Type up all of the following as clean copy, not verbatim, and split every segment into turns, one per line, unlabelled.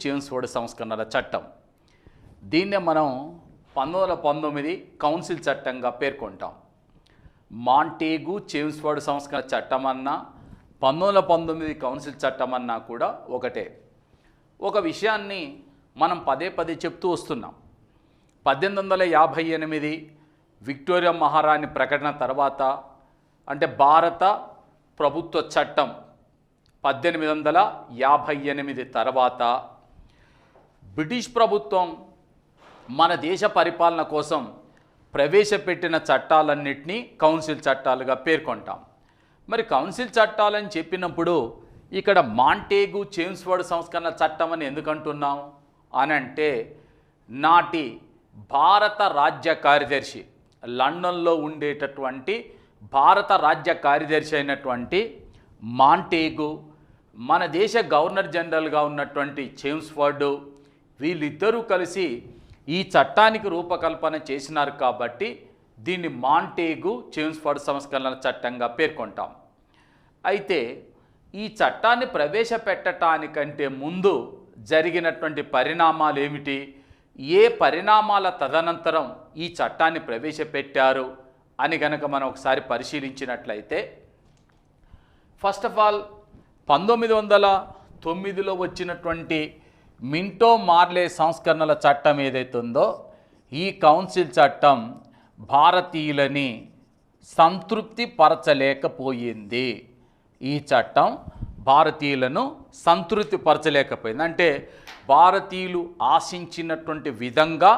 చేమ్స్ఫోర్డ్ సంస్కరణల చట్టం. దీన్నే మనం 1919 కౌన్సిల్ చట్టంగా పేర్కొంటాం. మాంటేగు చేమ్స్ఫోర్డ్ సంస్కరణ చట్టం అన్నా 1919 కౌన్సిల్ చట్టం అన్నా కూడా ఒకటే. ఒక విషయాన్ని మనం పదే పదే చెప్తూ వస్తున్నాం. 1858 విక్టోరియా మహారాణి ప్రకటన తర్వాత, అంటే భారత ప్రభుత్వ చట్టం 1858 తర్వాత బ్రిటిష్ ప్రభుత్వం మన దేశ పరిపాలన కోసం ప్రవేశపెట్టిన చట్టాలన్నింటినీ కౌన్సిల్ చట్టాలుగా పేర్కొంటాం. మరి కౌన్సిల్ చట్టాలని చెప్పినప్పుడు ఇక్కడ మాంటేగు చేమ్స్ఫోర్డ్ సంస్కరణ చట్టం అని ఎందుకంటున్నాం అని అంటే, నాటి భారత రాజ్య కార్యదర్శి, లండన్లో ఉండేటటువంటి భారత రాజ్య కార్యదర్శి అయినటువంటి మాంటేగు, మన దేశ గవర్నర్ జనరల్గా ఉన్నటువంటి చేమ్స్ఫోర్డ్, వీళ్ళిద్దరూ కలిసి ఈ చట్టానికి రూపకల్పన చేసినారు కాబట్టి దీన్ని మాంటేగు చేమ్స్ఫోర్డ్ సంస్కరణల చట్టంగా పేర్కొంటాం. అయితే ఈ చట్టాన్ని ప్రవేశపెట్టడానికంటే ముందు జరిగినటువంటి పరిణామాలు ఏమిటి, ఏ పరిణామాల తదనంతరం ఈ చట్టాన్ని ప్రవేశపెట్టారు అని గనక మనం ఒకసారి పరిశీలించినట్లయితే, ఫస్ట్ ఆఫ్ ఆల్ 1909లో వచ్చినటువంటి మింటో మార్లే సంస్కరణల చట్టం ఏదైతే ఉందో, ఈ కౌన్సిల్ చట్టం భారతీయులని సంతృప్తి పరచలేకపోయింది. ఈ చట్టం భారతీయులను సంతృప్తి పరచలేకపోయింది. అంటే భారతీయులు ఆశించినటువంటి విధంగా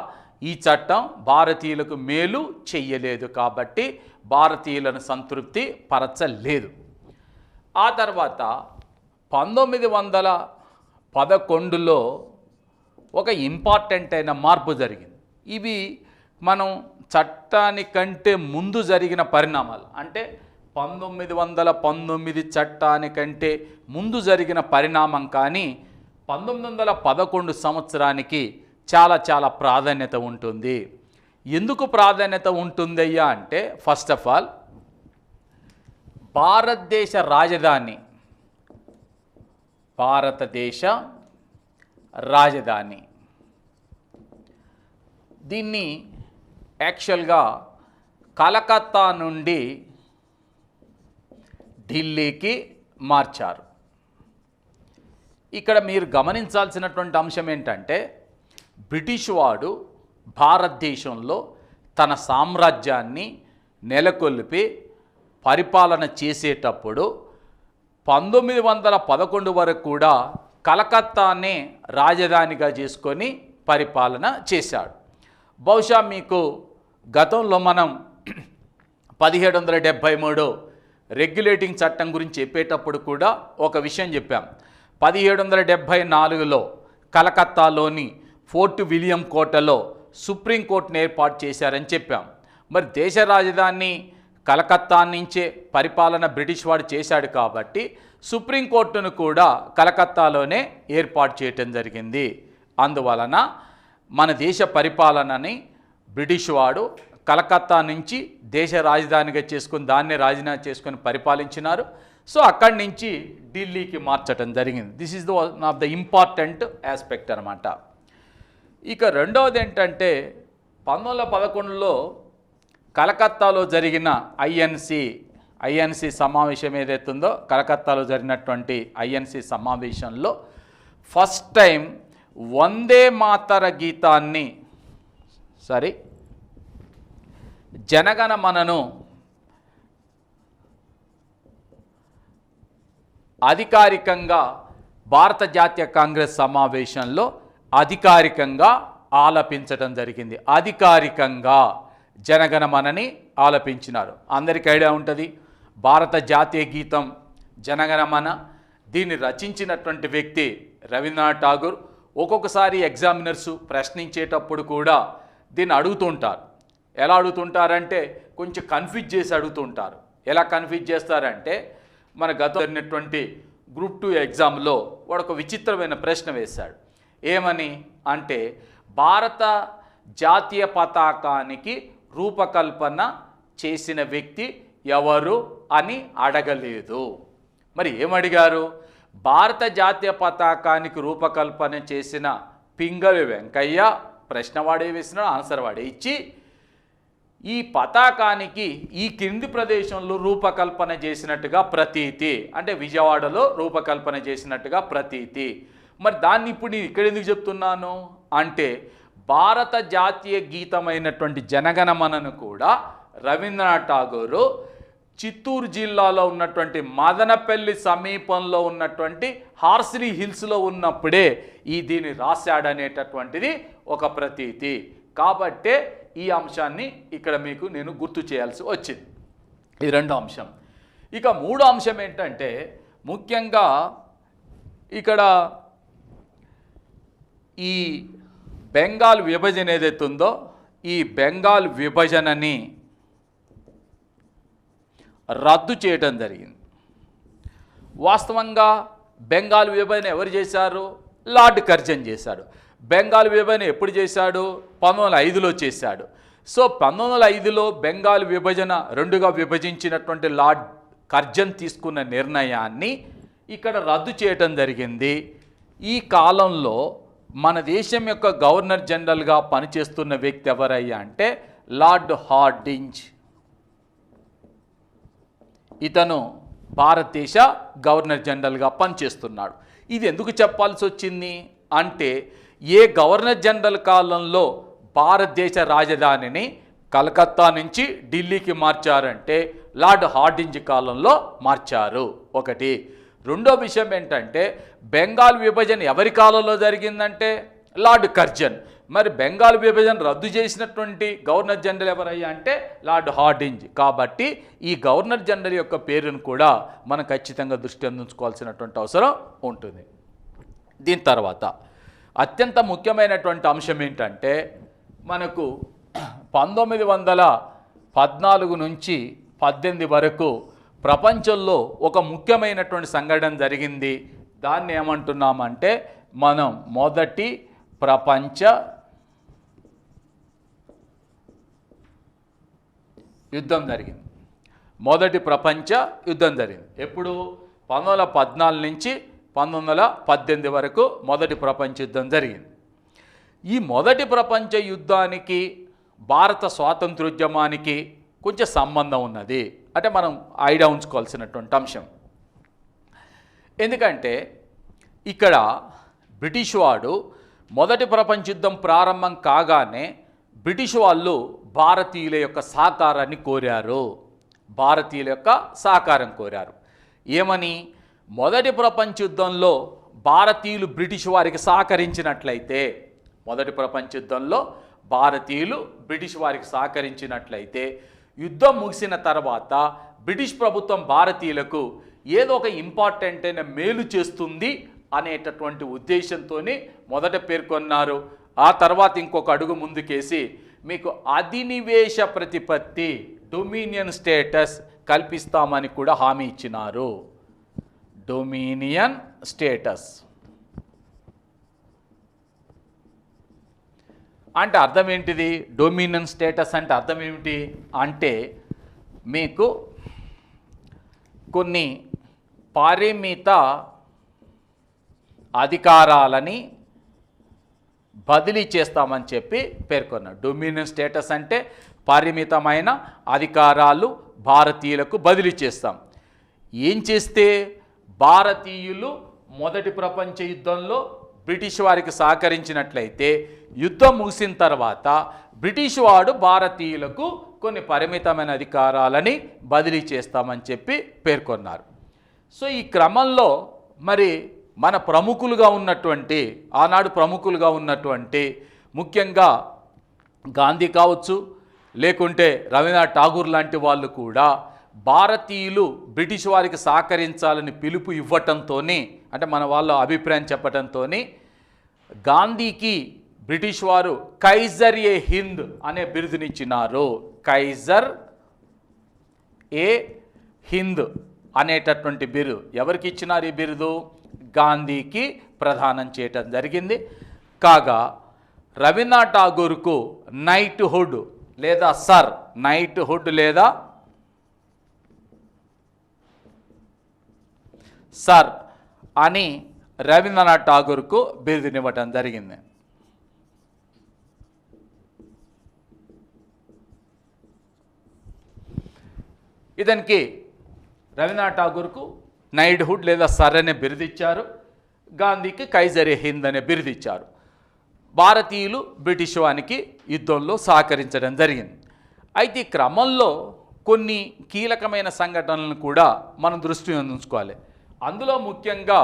ఈ చట్టం భారతీయులకు మేలు చెయ్యలేదు కాబట్టి భారతీయులను సంతృప్తి పరచలేదు. ఆ తర్వాత 1911లో ఒక ఇంపార్టెంట్ అయిన మార్పు జరిగింది. ఇవి మనం చట్టానికంటే ముందు జరిగిన పరిణామాలు, అంటే 1919 చట్టానికంటే ముందు జరిగిన పరిణామం. కానీ 1911 సంవత్సరానికి చాలా ప్రాధాన్యత ఉంటుంది. ఎందుకు ప్రాధాన్యత ఉంటుందయ్యా అంటే, ఫస్ట్ ఆఫ్ ఆల్ భారతదేశ రాజధాని దీన్ని యాక్చువల్గా కలకత్తా నుండి ఢిల్లీకి మార్చారు. ఇక్కడ మీరు గమనించాల్సినటువంటి అంశం ఏంటంటే, బ్రిటిష్ వాడు భారతదేశంలో తన సామ్రాజ్యాన్ని నెలకొల్పి పరిపాలన చేసేటప్పుడు 1911 వరకు కూడా కలకత్తానే రాజధానిగా చేసుకొని పరిపాలన చేశాడు. బహుశా మీకు గతంలో మనం 1773 రెగ్యులేటింగ్ చట్టం గురించి చెప్పేటప్పుడు కూడా ఒక విషయం చెప్పాం. 1774లో కలకత్తాలోని ఫోర్ట్ విలియం కోటలో సుప్రీంకోర్టును ఏర్పాటు చేశారని చెప్పాం. మరి దేశ రాజధాని కలకత్తా నుంచే పరిపాలన బ్రిటిష్ వాడు చేశాడు కాబట్టి సుప్రీంకోర్టును కూడా కలకత్తాలోనే ఏర్పాటు చేయటం జరిగింది. అందువలన మన దేశ పరిపాలనని బ్రిటిష్ వాడు కలకత్తా నుంచి దేశ రాజధానిగా చేసుకుని దాన్నే రాజధాని చేసుకొని పరిపాలించినారు. సో అక్కడి నుంచి ఢిల్లీకి మార్చడం జరిగింది. This is one of the important aspect అనమాట. ఇక రెండవది ఏంటంటే, 1911లో కలకత్తాలో జరిగిన ఐఎన్సి సమావేశం ఏదైతుందో, కలకత్తాలో జరిగినటువంటి ఐఎన్సి సమావేశంలో ఫస్ట్ టైం వందే మాతర గీతాన్ని జనగణమనను అధికారికంగా భారత జాతీయ కాంగ్రెస్ సమావేశంలో అధికారికంగా ఆలపించడం జరిగింది. అధికారికంగా జనగణమనని ఆలపించినారు. అందరికీ ఐడియా ఉంటుంది, భారత జాతీయ గీతం జనగణమన. దీన్ని రచించినటువంటి వ్యక్తి రవీంద్రనాథ్ ఠాగూర్. ఒక్కొక్కసారి ఎగ్జామినర్స్ ప్రశ్నించేటప్పుడు కూడా దీన్ని అడుగుతుంటారు. ఎలా అడుగుతుంటారంటే, కొంచెం కన్ఫ్యూజ్ చేసి అడుగుతుంటారు. ఎలా కన్ఫ్యూజ్ చేస్తారంటే, మన గతం జరిగినటువంటి గ్రూప్ 2 ఎగ్జామ్లో వాడు ఒక విచిత్రమైన ప్రశ్న వేశాడు. ఏమని అంటే, భారత జాతీయ పతాకానికి రూపకల్పన చేసిన వ్యక్తి ఎవరు అని అడగలేదు. మరి ఏమడిగారు? భారత జాతీయ పతాకానికి రూపకల్పన చేసిన పింగళి వెంకయ్య ప్రశ్న వాడే వేసినాడు, ఆన్సర్ వాడే ఇచ్చి ఈ పతాకానికి ఈ కింది ప్రదేశంలో రూపకల్పన చేసినట్టుగా ప్రతీతి, అంటే విజయవాడలో రూపకల్పన చేసినట్టుగా ప్రతీతి. మరి దాన్ని ఇప్పుడు నేను ఇక్కడ ఎందుకు చెప్తున్నాను అంటే భారత జాతీయ గీతమైనటువంటి జనగణమనను కూడా రవీంద్రనాథ్ ఠాగూరు చిత్తూరు జిల్లాలో ఉన్నటువంటి మదనపల్లి సమీపంలో ఉన్నటువంటి హార్సిలీ హిల్స్లో ఉన్నప్పుడే దీన్ని రాశాడనేటటువంటిది ఒక ప్రతీతి. కాబట్టే ఈ అంశాన్ని ఇక్కడ మీకు నేను గుర్తు చేయాల్సి వచ్చింది. ఈ రెండో అంశం. ఇక మూడో అంశం ఏంటంటే ముఖ్యంగా ఇక్కడ ఈ బెంగాల్ విభజన ఏదైతే ఉందో ఈ బెంగాల్ విభజనని రద్దు చేయడం జరిగింది. వాస్తవంగా బెంగాల్ విభజన ఎవరు చేశారు? లార్డ్ కర్జన్ చేశాడు. బెంగాల్ విభజన ఎప్పుడు చేశాడు? 1905లో చేశాడు. సో 1905లో బెంగాల్ విభజన రెండుగా విభజించినటువంటి లార్డ్ కర్జన్ తీసుకున్న నిర్ణయాన్ని ఇక్కడ రద్దు చేయటం జరిగింది. ఈ కాలంలో మన దేశం యొక్క గవర్నర్ జనరల్గా పనిచేస్తున్న వ్యక్తి ఎవరయ్యా అంటే లార్డ్ హార్డింజ్. ఇతను భారతదేశ గవర్నర్ జనరల్గా పనిచేస్తున్నాడు. ఇది ఎందుకు చెప్పాల్సి వచ్చింది అంటే ఏ గవర్నర్ జనరల్ కాలంలో భారతదేశ రాజధానిని కలకత్తా నుంచి ఢిల్లీకి మార్చారంటే లార్డ్ హార్డింజ్ కాలంలో మార్చారు. ఒకటి. రెండో విషయం ఏంటంటే బెంగాల్ విభజన ఎవరి కాలంలో జరిగిందంటే లార్డ్ కర్జన్. మరి బెంగాల్ విభజన రద్దు చేసినటువంటి గవర్నర్ జనరల్ ఎవరయ్యా అంటే లార్డ్ హార్డింజ్. కాబట్టి ఈ గవర్నర్ జనరల్ యొక్క పేరును కూడా మనం ఖచ్చితంగా దృష్టి అందించుకోవాల్సినటువంటి అవసరం ఉంటుంది. దీని తర్వాత అత్యంత ముఖ్యమైనటువంటి అంశం ఏంటంటే మనకు 1914 నుంచి 18 వరకు ప్రపంచంలో ఒక ముఖ్యమైనటువంటి సంఘటన జరిగింది. దాన్ని ఏమంటున్నామంటే మనం మొదటి ప్రపంచ యుద్ధం జరిగింది. మొదటి ప్రపంచ యుద్ధం జరిగింది. ఎప్పుడు? 1914 నుంచి 1918 వరకు మొదటి ప్రపంచ యుద్ధం జరిగింది. ఈ మొదటి ప్రపంచ యుద్ధానికి భారత స్వాతంత్రోద్యమానికి కొంచెం సంబంధం ఉన్నది. అంటే మనం ఐడియా ఉంచుకోవాల్సినటువంటి అంశం. ఎందుకంటే ఇక్కడ బ్రిటిష్ వాడు మొదటి ప్రపంచ యుద్ధం ప్రారంభం కాగానే బ్రిటిష్ వాళ్ళు భారతీయుల యొక్క సహకారాన్ని కోరారు. భారతీయుల యొక్క సహకారం కోరారు. ఏమని? మొదటి ప్రపంచ యుద్ధంలో భారతీయులు బ్రిటిష్ వారికి సహకరించినట్లయితే, మొదటి ప్రపంచ యుద్ధంలో భారతీయులు బ్రిటిష్ వారికి సహకరించినట్లయితే యుద్ధం ముగిసిన తర్వాత బ్రిటిష్ ప్రభుత్వం భారతీయులకు ఏదో ఒక ఇంపార్టెంట్ అయిన మేలు చేస్తుంది అనేటటువంటి ఉద్దేశంతో మొదట పేర్కొన్నారు. ఆ తర్వాత ఇంకొక అడుగు ముందుకేసి మీకు అధినివేశ ప్రతిపత్తి, డొమినియన్ స్టేటస్ కల్పిస్తామని కూడా హామీ ఇచ్చినారు. డొమినియన్ స్టేటస్ అంటే అర్థం ఏంటిది? డొమినియన్ స్టేటస్ అంటే అర్థం ఏమిటి అంటే మీకు కొన్ని పరిమిత అధికారాలని బదిలీ చేస్తామని చెప్పి పేర్కొన్నాడు. డొమినియన్ స్టేటస్ అంటే పరిమితమైన అధికారాలు భారతీయులకు బదిలీ చేస్తాం. ఏం చేస్తే? భారతీయులు మొదటి ప్రపంచ యుద్ధంలో బ్రిటిష్ వారికి సహకరించినట్లయితే యుద్ధం ముగిసిన తర్వాత బ్రిటిష్ వాడు భారతీయులకు కొన్ని పరిమితమైన అధికారాలని బదిలీ చేస్తామని చెప్పి పేర్కొన్నారు. సో ఈ క్రమంలో మరి మన ప్రముఖులుగా ఉన్నటువంటి, ఆనాడు ప్రముఖులుగా ఉన్నటువంటి ముఖ్యంగా గాంధీ కావచ్చు, లేకుంటే రవీంద్రనాథ్ ఠాగూర్ లాంటి వాళ్ళు కూడా భారతీయులు బ్రిటిష్ వారికి సహకరించాలని పిలుపు ఇవ్వటంతో, అంటే మన వాళ్ళ అభిప్రాయం చెప్పడంతో గాంధీకి బ్రిటిష్ వారు కైజర్ ఏ హింద్ అనే బిరుదునిచ్చినారు. కైజర్ ఏ హింద్ అనేటటువంటి బిరుదు ఎవరికి ఇచ్చినారు? ఈ బిరుదు గాంధీకి ప్రదానం చేయటం జరిగింది. కాగా రవీంద్రనాథ్ ఠాగూర్కు నైట్హుడ్ లేదా సర్, నైట్హుడ్ లేదా సర్ అని రవీంద్రనాథ్ ఠాగూర్కు బిరుదునివ్వటం జరిగింది. ఇతనికి రవీంద్రనాథ్ ఠాగూర్కు నైట్హుడ్ లేదా సర్ అనే బిరుదిచ్చారు. గాంధీకి కైజర్ ఏ హింద్ అనే బిరుదిచ్చారు. భారతీయులు బ్రిటిష్ వానికి యుద్ధంలో సహకరించడం జరిగింది. అయితే ఈ క్రమంలో కొన్ని కీలకమైన సంఘటనలను కూడా మనం దృష్టి ఉంచుకోవాలి. అందులో ముఖ్యంగా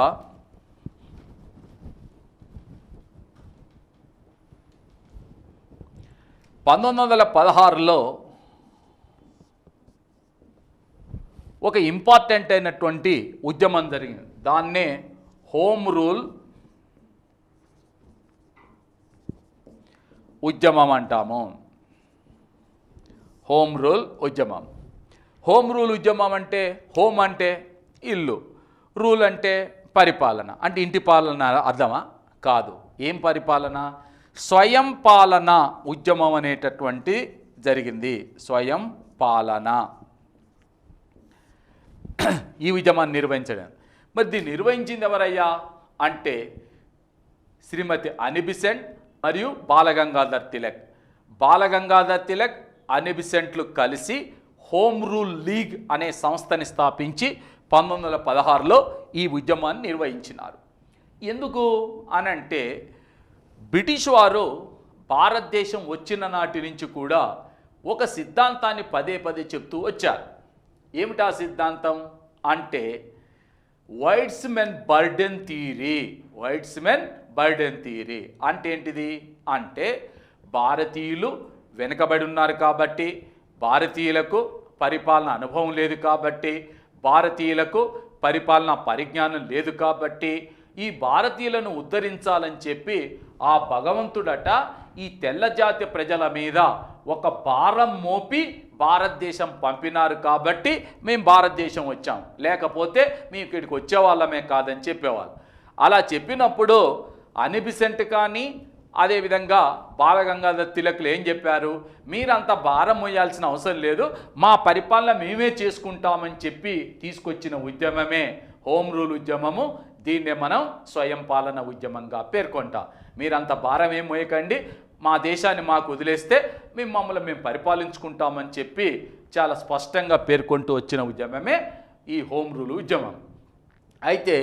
(1916) ఒక ఇంపార్టెంట్ అయినటువంటి ఉద్యమం జరిగింది. దాన్నే హోమ్ రూల్ ఉద్యమం అంటాము. హోమ్ రూల్ ఉద్యమం. హోమ్ రూల్ ఉద్యమం అంటే హోమ్ అంటే ఇల్లు, రూల్ అంటే పరిపాలన. అంటే ఇంటి పాలన అర్థమా? కాదు. ఏం పరిపాలన? స్వయం పాలన ఉద్యమం అనేటటువంటి జరిగింది. స్వయం పాలన ఈ ఉద్యమాన్ని నిర్వహించడం. మరి దీన్ని నిర్వహించింది ఎవరయ్యా అంటే శ్రీమతి అనీ బెసెంట్ మరియు బాలగంగాధర్ తిలక్. బాలగంగాధర్ తిలక్, అనీ బెసెంట్లు కలిసి హోమ్ రూల్ లీగ్ అనే సంస్థని స్థాపించి 1916లో ఈ ఉద్యమాన్ని నిర్వహించినారు. ఎందుకు అనంటే బ్రిటిష్ వారు భారతదేశం వచ్చిన నాటి నుంచి కూడా ఒక సిద్ధాంతాన్ని పదే పదే చెప్తూ వచ్చారు. ఏమిటా సిద్ధాంతం అంటే వైట్స్మెన్ బర్డెన్ థియరీ. వైట్స్మెన్ బర్డెన్ థియరీ అంటే ఏంటిది అంటే భారతీయులు వెనుకబడి ఉన్నారు కాబట్టి, భారతీయులకు పరిపాలన అనుభవం లేదు కాబట్టి, భారతీయులకు పరిపాలన పరిజ్ఞానం లేదు కాబట్టి ఈ భారతీయులను ఉద్ధరించాలని చెప్పి ఆ భగవంతుడట ఈ తెల్ల జాతి ప్రజల మీద ఒక భారం మోపి భారతదేశం పంపినారు కాబట్టి మేము భారతదేశం వచ్చాం, లేకపోతే మేము ఇక్కడికి వచ్చేవాళ్ళమే కాదని చెప్పేవాళ్ళు. అలా చెప్పినప్పుడు అనీ బెసెంట్ కానీ అదేవిధంగా బాలగంగాధర్ తిలక్లు ఏం చెప్పారు? మీరంత భారం మోయాల్సిన అవసరం లేదు, మా పరిపాలన మేమే చేసుకుంటామని చెప్పి తీసుకొచ్చిన ఉద్యమమే హోమ్ రూల్ ఉద్యమము. దీన్నే మనం స్వయం పాలన ఉద్యమంగా పేర్కొంటాం. మీరంత భారం ఏం మోయకండి, మా దేశాన్ని మాకు వదిలేస్తే మమ్మల్ని మేము పరిపాలించుకుంటామని చెప్పి చాలా స్పష్టంగా పేర్కొంటూ వచ్చిన ఉద్యమమే ఈ హోమ్ రూల్ ఉద్యమం. అయితే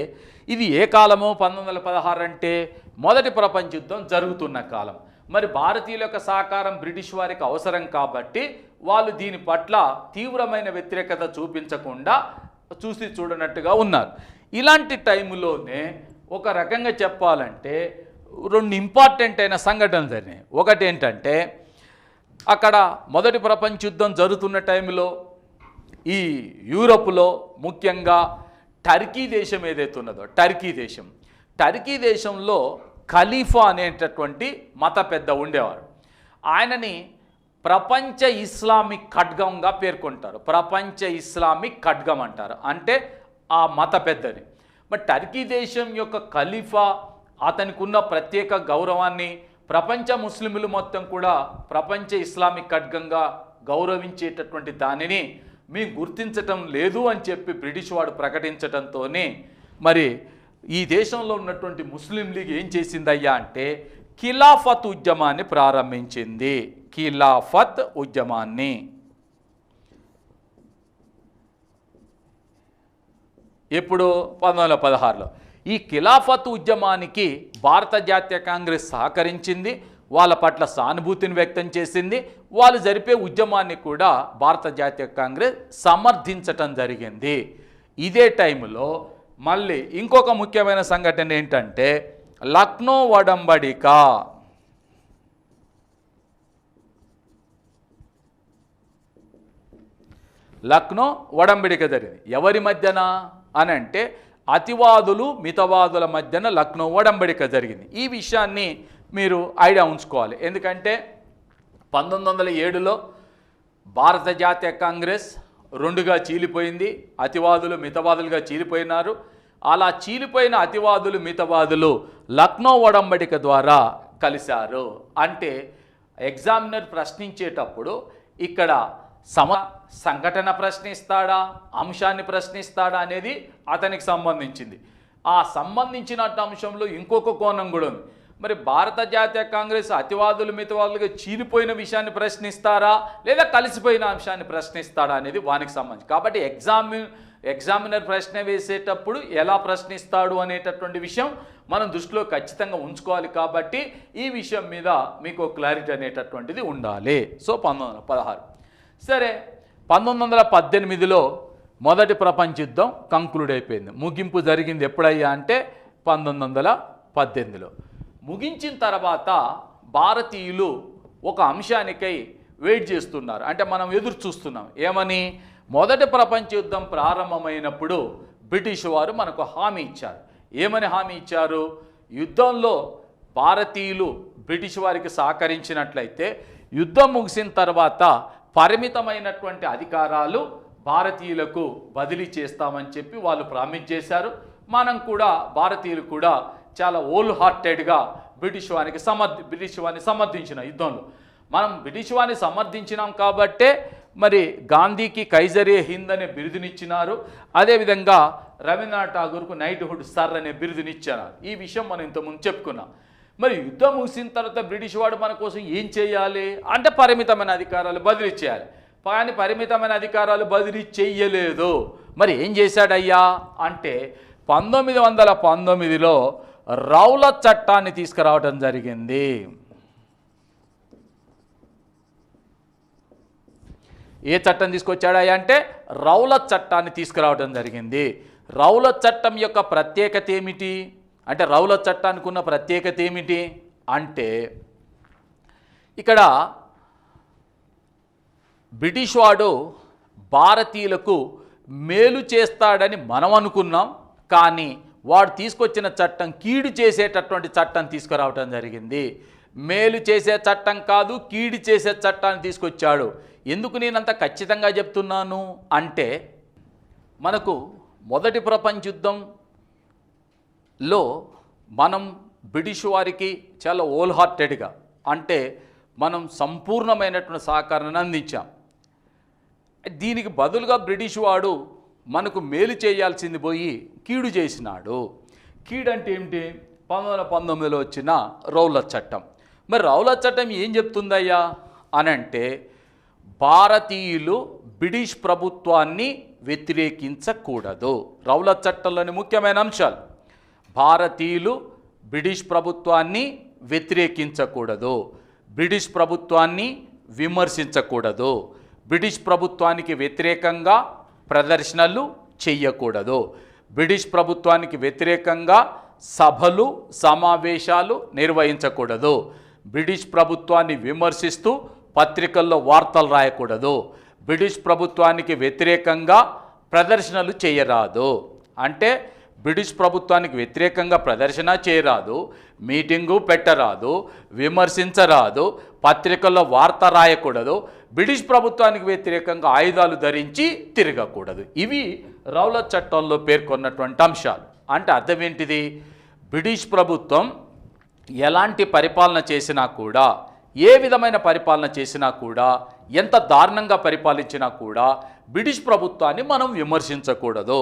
ఇది ఏ కాలము? 1916 అంటే మొదటి ప్రపంచ యుద్ధం జరుగుతున్న కాలం. మరి భారతీయుల యొక్క సహకారం బ్రిటిష్ వారికి అవసరం కాబట్టి వాళ్ళు దీని పట్ల తీవ్రమైన వ్యతిరేకత చూపించకుండా చూసి చూడనట్టుగా ఉన్నారు. ఇలాంటి టైంలోనే ఒక రకంగా చెప్పాలంటే రెండు ఇంపార్టెంట్ అయిన సంఘటనలు జరిగినాయి. ఒకటి ఏంటంటే అక్కడ మొదటి ప్రపంచ యుద్ధం జరుగుతున్న టైంలో ఈ యూరోప్లో ముఖ్యంగా టర్కీ దేశం ఏదైతే ఉన్నదో టర్కీ దేశంలో ఖలీఫా అనేటటువంటి మత పెద్ద ఉండేవాడు. ఆయనని ప్రపంచ ఇస్లామిక్ ఖడ్గంగా పేర్కొంటారు. ప్రపంచ ఇస్లామిక్ ఖడ్గం అంటారు, అంటే ఆ మత పెద్దని. మరి టర్కీ దేశం యొక్క ఖలీఫా అతనికి ఉన్న ప్రత్యేక గౌరవాన్ని ప్రపంచ ముస్లింలు మొత్తం కూడా ప్రపంచ ఇస్లామిక్ ఖడ్గంగా గౌరవించేటటువంటి దానిని మేము గుర్తించటం లేదు అని చెప్పి బ్రిటిష్ వాడు ప్రకటించడంతోనే మరి ఈ దేశంలో ఉన్నటువంటి ముస్లిం లీగ్ ఏం చేసిందయ్యా అంటే ఖిలాఫత్ ఉద్యమాన్ని ప్రారంభించింది. ఖిలాఫత్ ఉద్యమాన్ని ఎప్పుడు? 1916లో. ఈ ఖిలాఫత్ ఉద్యమానికి భారత జాతీయ కాంగ్రెస్ సహకరించింది, వాళ్ళ పట్ల సానుభూతిని వ్యక్తం చేసింది. వాళ్ళు జరిపే ఉద్యమాన్ని కూడా భారత జాతీయ కాంగ్రెస్ సమర్థించటం జరిగింది. ఇదే టైంలో మళ్ళీ ఇంకొక ముఖ్యమైన సంఘటన ఏంటంటే లక్నో ఒడంబడిక. లక్నో ఒడంబడిక జరిగింది. ఎవరి మధ్యన అని అంటే అతివాదులు మితవాదుల మధ్యన లక్నో ఒడంబడిక జరిగింది. ఈ విషయాన్ని మీరు ఐడియా ఉంచుకోవాలి. ఎందుకంటే 1907లో భారత జాతీయ కాంగ్రెస్ రెండుగా చీలిపోయింది. అతివాదులు మితవాదులుగా చీలిపోయినారు. అలా చీలిపోయిన అతివాదులు మితవాదులు లక్నో ఒడంబడిక ద్వారా కలిశారు. అంటే ఎగ్జామినర్ ప్రశ్నించేటప్పుడు ఇక్కడ సంఘటన ప్రశ్నిస్తాడా, అంశాన్ని ప్రశ్నిస్తాడా అనేది అతనికి సంబంధించింది. ఆ సంబంధించిన అంశంలో ఇంకొక కోణం కూడా ఉంది. మరి భారత జాతీయ కాంగ్రెస్ అతివాదులు మితవాదులుగా చీలిపోయిన విషయాన్ని ప్రశ్నిస్తారా లేదా కలిసిపోయిన అంశాన్ని ప్రశ్నిస్తారా అనేది వానికి సంబంధించి. కాబట్టి ఎగ్జామినర్ ప్రశ్న వేసేటప్పుడు ఎలా ప్రశ్నిస్తాడు అనేటటువంటి విషయం మనం దృష్టిలో ఖచ్చితంగా ఉంచుకోవాలి. కాబట్టి ఈ విషయం మీద మీకు క్లారిటీ అనేటటువంటిది ఉండాలి. సో 1916 సరే, 1918లో మొదటి ప్రపంచ యుద్ధం కంక్లూడ్ అయిపోయింది. ముగింపు జరిగింది ఎప్పుడయ్యా అంటే 1918లో. ముగించిన తర్వాత భారతీయులు ఒక అంశానికై వెయిట్ చేస్తున్నారు, అంటే మనం ఎదురు చూస్తున్నాం. ఏమని? మొదటి ప్రపంచ యుద్ధం ప్రారంభమైనప్పుడు బ్రిటిష్ వారు మనకు హామీ ఇచ్చారు. ఏమని హామీ ఇచ్చారు? యుద్ధంలో భారతీయులు బ్రిటిష్ వారికి సహకరించినట్లయితే యుద్ధం ముగిసిన తర్వాత పరిమితమైనటువంటి అధికారాలు భారతీయులకు బదిలీ చేస్తామని చెప్పి వాళ్ళు ప్రామిస్ చేశారు. మనం కూడా భారతీయులు కూడా చాలా ఓల్ హార్టెడ్గా బ్రిటిష్ వారిని సమర్థించిన యుద్ధంలో మనం బ్రిటిష్ వారిని సమర్థించినాం కాబట్టే మరి గాంధీకి కైజరే హింద్ అనే బిరుదునిచ్చినారు. అదేవిధంగా రవీంద్రనాథ్ ఠాగూర్కు నైట్హుడ్ సర్ అనే బిరుదునిచ్చారు. ఈ విషయం మనం ఇంతకుముందు చెప్పుకున్నాం. మరి యుద్ధం ముగిసిన తర్వాత బ్రిటిష్ వాడు మన కోసం ఏం చేయాలి అంటే పరిమితమైన అధికారాలు బదిలీ చేయాలి. కానీ పరిమితమైన అధికారాలు బదిలీ చెయ్యలేదు. మరి ఏం చేశాడయ్యా అంటే 1919లో రౌలత్ చట్టాన్ని తీసుకురావడం జరిగింది. ఏ చట్టం తీసుకొచ్చాడయ్యా అంటే రౌలత్ చట్టాన్ని తీసుకురావడం జరిగింది. రౌలత్ చట్టం యొక్క ప్రత్యేకత ఏమిటి అంటే రౌలత్ చట్టానికి ఉన్న ప్రత్యేకత ఏమిటి అంటే ఇక్కడ బ్రిటిష్ వాడు భారతీయులకు మేలు చేస్తాడని మనం అనుకున్నాం, కానీ వాడు తీసుకొచ్చిన చట్టం కీడు చేసేటటువంటి చట్టం తీసుకురావడం జరిగింది. మేలు చేసే చట్టం కాదు, కీడు చేసే చట్టాన్ని తీసుకొచ్చాడు. ఎందుకు నేనంత ఖచ్చితంగా చెప్తున్నాను అంటే మనకు మొదటి ప్రపంచ యుద్ధంలో మనం బ్రిటిష్ వారికి చాలా ఓల్ హార్టెడ్గా అంటే మనం సంపూర్ణమైనటువంటి సహకారాన్ని అందించాం. దీనికి బదులుగా బ్రిటిష్ వాడు మనకు మేలు చేయాల్సింది పోయి కీడు చేసినాడు. కీడు అంటే ఏమిటి? 1919లో వచ్చిన రౌలత్ చట్టం. మరి రౌలత్ చట్టం ఏం చెప్తుందయ్యా అనంటే భారతీయులు బ్రిటిష్ ప్రభుత్వాన్ని వ్యతిరేకించకూడదు. రౌలత్ చట్టంలోని ముఖ్యమైన అంశాలు: భారతీయులు బ్రిటిష్ ప్రభుత్వాన్ని వ్యతిరేకించకూడదు, బ్రిటిష్ ప్రభుత్వాన్ని విమర్శించకూడదు, బ్రిటిష్ ప్రభుత్వానికి వ్యతిరేకంగా ప్రదర్శనలు చెయ్యకూడదు, బ్రిటిష్ ప్రభుత్వానికి వ్యతిరేకంగా సభలు సమావేశాలు నిర్వహించకూడదు, బ్రిటిష్ ప్రభుత్వాన్ని విమర్శిస్తూ పత్రికల్లో వార్తలు రాయకూడదు, బ్రిటిష్ ప్రభుత్వానికి వ్యతిరేకంగా ప్రదర్శనలు చేయరాదు. అంటే బ్రిటిష్ ప్రభుత్వానికి వ్యతిరేకంగా ప్రదర్శన చేయరాదు, మీటింగు పెట్టరాదు, విమర్శించరాదు, పత్రికల్లో వార్త రాయకూడదు, బ్రిటిష్ ప్రభుత్వానికి వ్యతిరేకంగా ఆయుధాలు ధరించి తిరగకూడదు. ఇవి రౌలత్ చట్టంలో పేర్కొన్నటువంటి అంశాలు. అంటే అర్థం ఏంటిది? బ్రిటిష్ ప్రభుత్వం ఎలాంటి పరిపాలన చేసినా కూడా, ఏ విధమైన పరిపాలన చేసినా కూడా, ఎంత దారుణంగా పరిపాలించినా కూడా బ్రిటిష్ ప్రభుత్వాన్ని మనం విమర్శించకూడదు.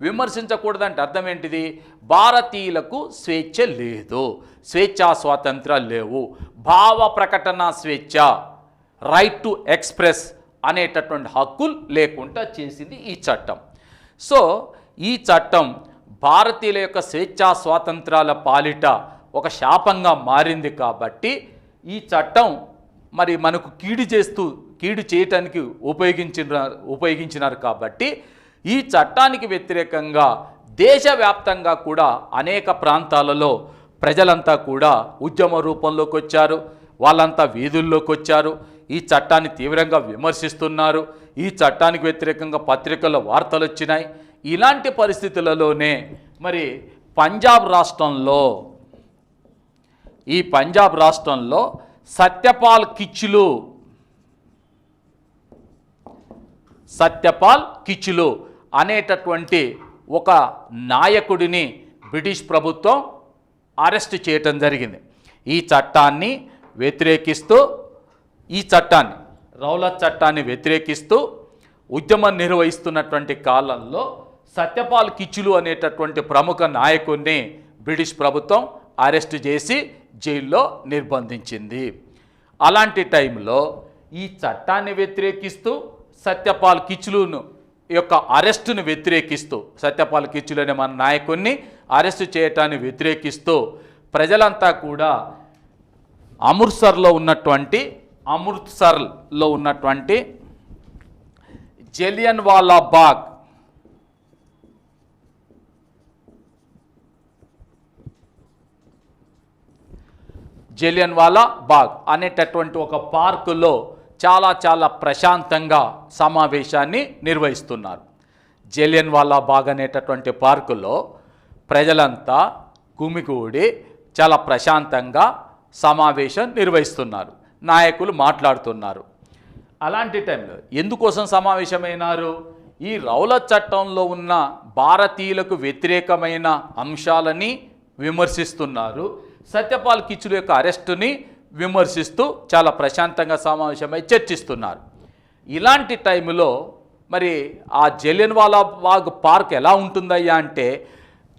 విమర్శించకూడదంటే అర్థం ఏంటిది? భారతీయులకు స్వేచ్ఛ లేదు, స్వేచ్ఛా స్వాతంత్రాలు లేవు, భావ ప్రకటన స్వేచ్ఛ, రైట్ టు ఎక్స్ప్రెస్ అనేటటువంటి హక్కులు లేకుండా చేసింది ఈ చట్టం. సో ఈ చట్టం భారతీయుల యొక్క స్వేచ్ఛా స్వాతంత్రాల పాలిట ఒక శాపంగా మారింది. కాబట్టి ఈ చట్టం మరి మనకు కీడు చేయటానికి ఉపయోగించినారు. కాబట్టి ఈ చట్టానికి వ్యతిరేకంగా దేశవ్యాప్తంగా కూడా అనేక ప్రాంతాలలో ప్రజలంతా కూడా ఉద్యమ రూపంలోకి వచ్చారు. వాళ్ళంతా వీధుల్లోకి వచ్చారు, ఈ చట్టాన్ని తీవ్రంగా విమర్శిస్తున్నారు. ఈ చట్టానికి వ్యతిరేకంగా పత్రికల్లో వార్తలు వచ్చినాయి. ఇలాంటి పరిస్థితులలోనే మరి పంజాబ్ రాష్ట్రంలో సత్యపాల్ కిచ్లు అనేటటువంటి ఒక నాయకుడిని బ్రిటిష్ ప్రభుత్వం అరెస్ట్ చేయటం జరిగింది. ఈ చట్టాన్ని రౌలత్ చట్టాన్ని వ్యతిరేకిస్తూ ఉద్యమం నిర్వహిస్తున్నటువంటి కాలంలో సత్యపాల్ కిచ్లు అనేటటువంటి ప్రముఖ నాయకుడిని బ్రిటిష్ ప్రభుత్వం అరెస్ట్ చేసి జైల్లో నిర్బంధించింది. అలాంటి టైంలో ఈ చట్టాన్ని వ్యతిరేకిస్తూ సత్యపాల్ కిచ్లును యొక్క అరెస్టును వ్యతిరేకిస్తూ, సత్యపాల్ కిచ్లు అనే మన నాయకుడిని అరెస్టు చేయటాన్ని వ్యతిరేకిస్తూ ప్రజలంతా కూడా అమృత్సర్లో ఉన్నటువంటి జలియన్వాలా బాగ్ అనేటటువంటి ఒక పార్కులో చాలా ప్రశాంతంగా సమావేశాన్ని నిర్వహిస్తున్నారు. జలియన్వాలా బాగ్ అనేటటువంటి పార్కులో ప్రజలంతా గుమిగూడి చాలా ప్రశాంతంగా సమావేశం నిర్వహిస్తున్నారు. నాయకులు మాట్లాడుతున్నారు. అలాంటి టైంలో ఎందుకోసం సమావేశమైనారు? ఈ రౌలత్ చట్టంలో ఉన్న భారతీయులకు వ్యతిరేకమైన అంశాలని విమర్శిస్తున్నారు. సత్యపాల్ కిచ్లు యొక్క అరెస్టుని విమర్శిస్తూ చాలా ప్రశాంతంగా సమావేశమై చర్చిస్తున్నారు. ఇలాంటి టైంలో మరి ఆ జలియన్వాలా బాగ్ పార్క్ ఎలా ఉంటుందయ్యా అంటే,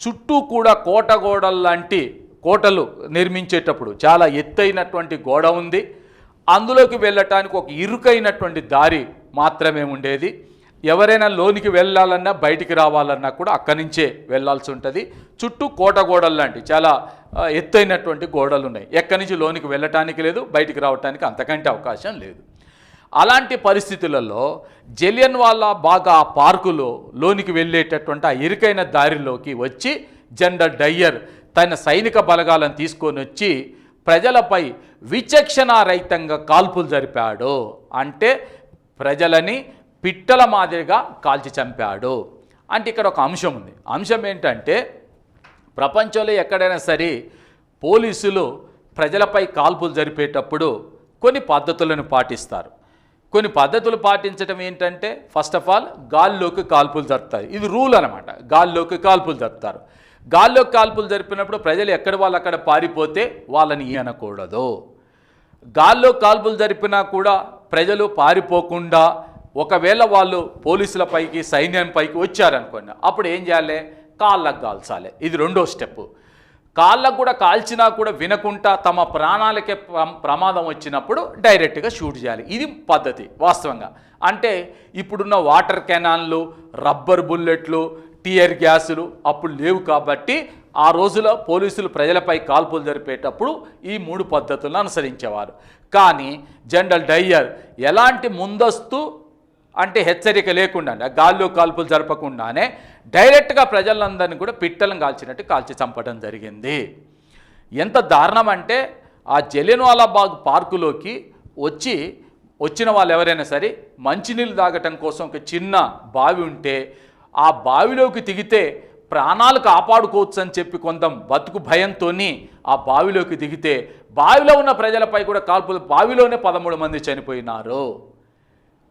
చుట్టూ కూడా కోటగోడలు లాంటి కోటలు నిర్మించేటప్పుడు చాలా ఎత్తైనటువంటి గోడ ఉంది. అందులోకి వెళ్ళటానికి ఒక ఇరుకైనటువంటి దారి మాత్రమే ఉండేది. ఎవరైనా లోనికి వెళ్ళాలన్నా బయటికి రావాలన్నా కూడా అక్కడి నుంచే వెళ్ళాల్సి ఉంటుంది. చుట్టూ కోటగోడలు లాంటి చాలా ఎత్తైనటువంటి గోడలు ఉన్నాయి. ఎక్కడి నుంచి లోనికి వెళ్ళటానికి లేదు, బయటికి రావటానికి అంతకంటే అవకాశం లేదు. అలాంటి పరిస్థితులలో జలియన్వాలా బాగ్ ఆ పార్కులో లోనికి వెళ్ళేటటువంటి ఆ ఇరుకైన దారిలోకి వచ్చి జనరల్ డయ్యర్ తన సైనిక బలగాలను తీసుకొని వచ్చి ప్రజలపై విచక్షణారహితంగా కాల్పులు జరిపాడు. అంటే ప్రజలని పిట్టల మాదిరిగా కాల్చి చంపాడు. అంటే ఇక్కడ ఒక అంశం ఉంది. అంశం ఏంటంటే, ప్రపంచంలో ఎక్కడైనా సరే పోలీసులు ప్రజలపై కాల్పులు జరిపేటప్పుడు కొన్ని పద్ధతులను పాటిస్తారు. కొన్ని పద్ధతులు పాటించడం ఏంటంటే, ఫస్ట్ ఆఫ్ ఆల్ గాల్లోకి కాల్పులు జరుపుతారు. ఇది రూల్ అనమాట. గాల్లోకి కాల్పులు జరుపుతారు. గాల్లోకి కాల్పులు జరిపినప్పుడు ప్రజలు ఎక్కడ వాళ్ళు అక్కడ పారిపోతే వాళ్ళని అనకూడదు. గాల్లో కాల్పులు జరిపినా కూడా ప్రజలు పారిపోకుండా ఒకవేళ వాళ్ళు పోలీసుల పైకి సైన్యం పైకి వచ్చారనుకోండి, అప్పుడు ఏం చేయాలి? కాళ్ళకు కాల్చాలి. ఇది రెండో స్టెప్. కాళ్ళకు కూడా కాల్చినా కూడా వినకుండా తమ ప్రాణాలకే ప్రమాదం వచ్చినప్పుడు డైరెక్ట్గా షూట్ చేయాలి. ఇది పద్ధతి వాస్తవంగా. అంటే ఇప్పుడున్న వాటర్ కెనాన్లు, రబ్బర్ బుల్లెట్లు, టియర్ గ్యాసులు అప్పుడు లేవు కాబట్టి ఆ రోజులో పోలీసులు ప్రజలపై కాల్పులు జరిపేటప్పుడు ఈ 3 పద్ధతులను అనుసరించేవారు. కానీ జనరల్ డయ్యర్ ఎలాంటి ముందస్తు అంటే హెచ్చరిక లేకుండా, గాల్లో కాల్పులు జరపకుండానే డైరెక్ట్గా ప్రజలందరినీ కూడా పిట్టలను కాల్చినట్టు కాల్చి చంపడం జరిగింది. ఎంత దారుణం అంటే, ఆ జలియన్వాలా బాగ్ పార్కులోకి వచ్చిన వాళ్ళు ఎవరైనా సరే మంచినీళ్ళు తాగటం కోసం ఒక చిన్న బావి ఉంటే ఆ బావిలోకి దిగితే ప్రాణాలు కాపాడుకోవచ్చు అని చెప్పి కొంత బతుకు భయంతో ఆ బావిలోకి దిగితే బావిలో ఉన్న ప్రజలపై కూడా కాల్పులు, బావిలోనే 13 మంది చనిపోయినారు.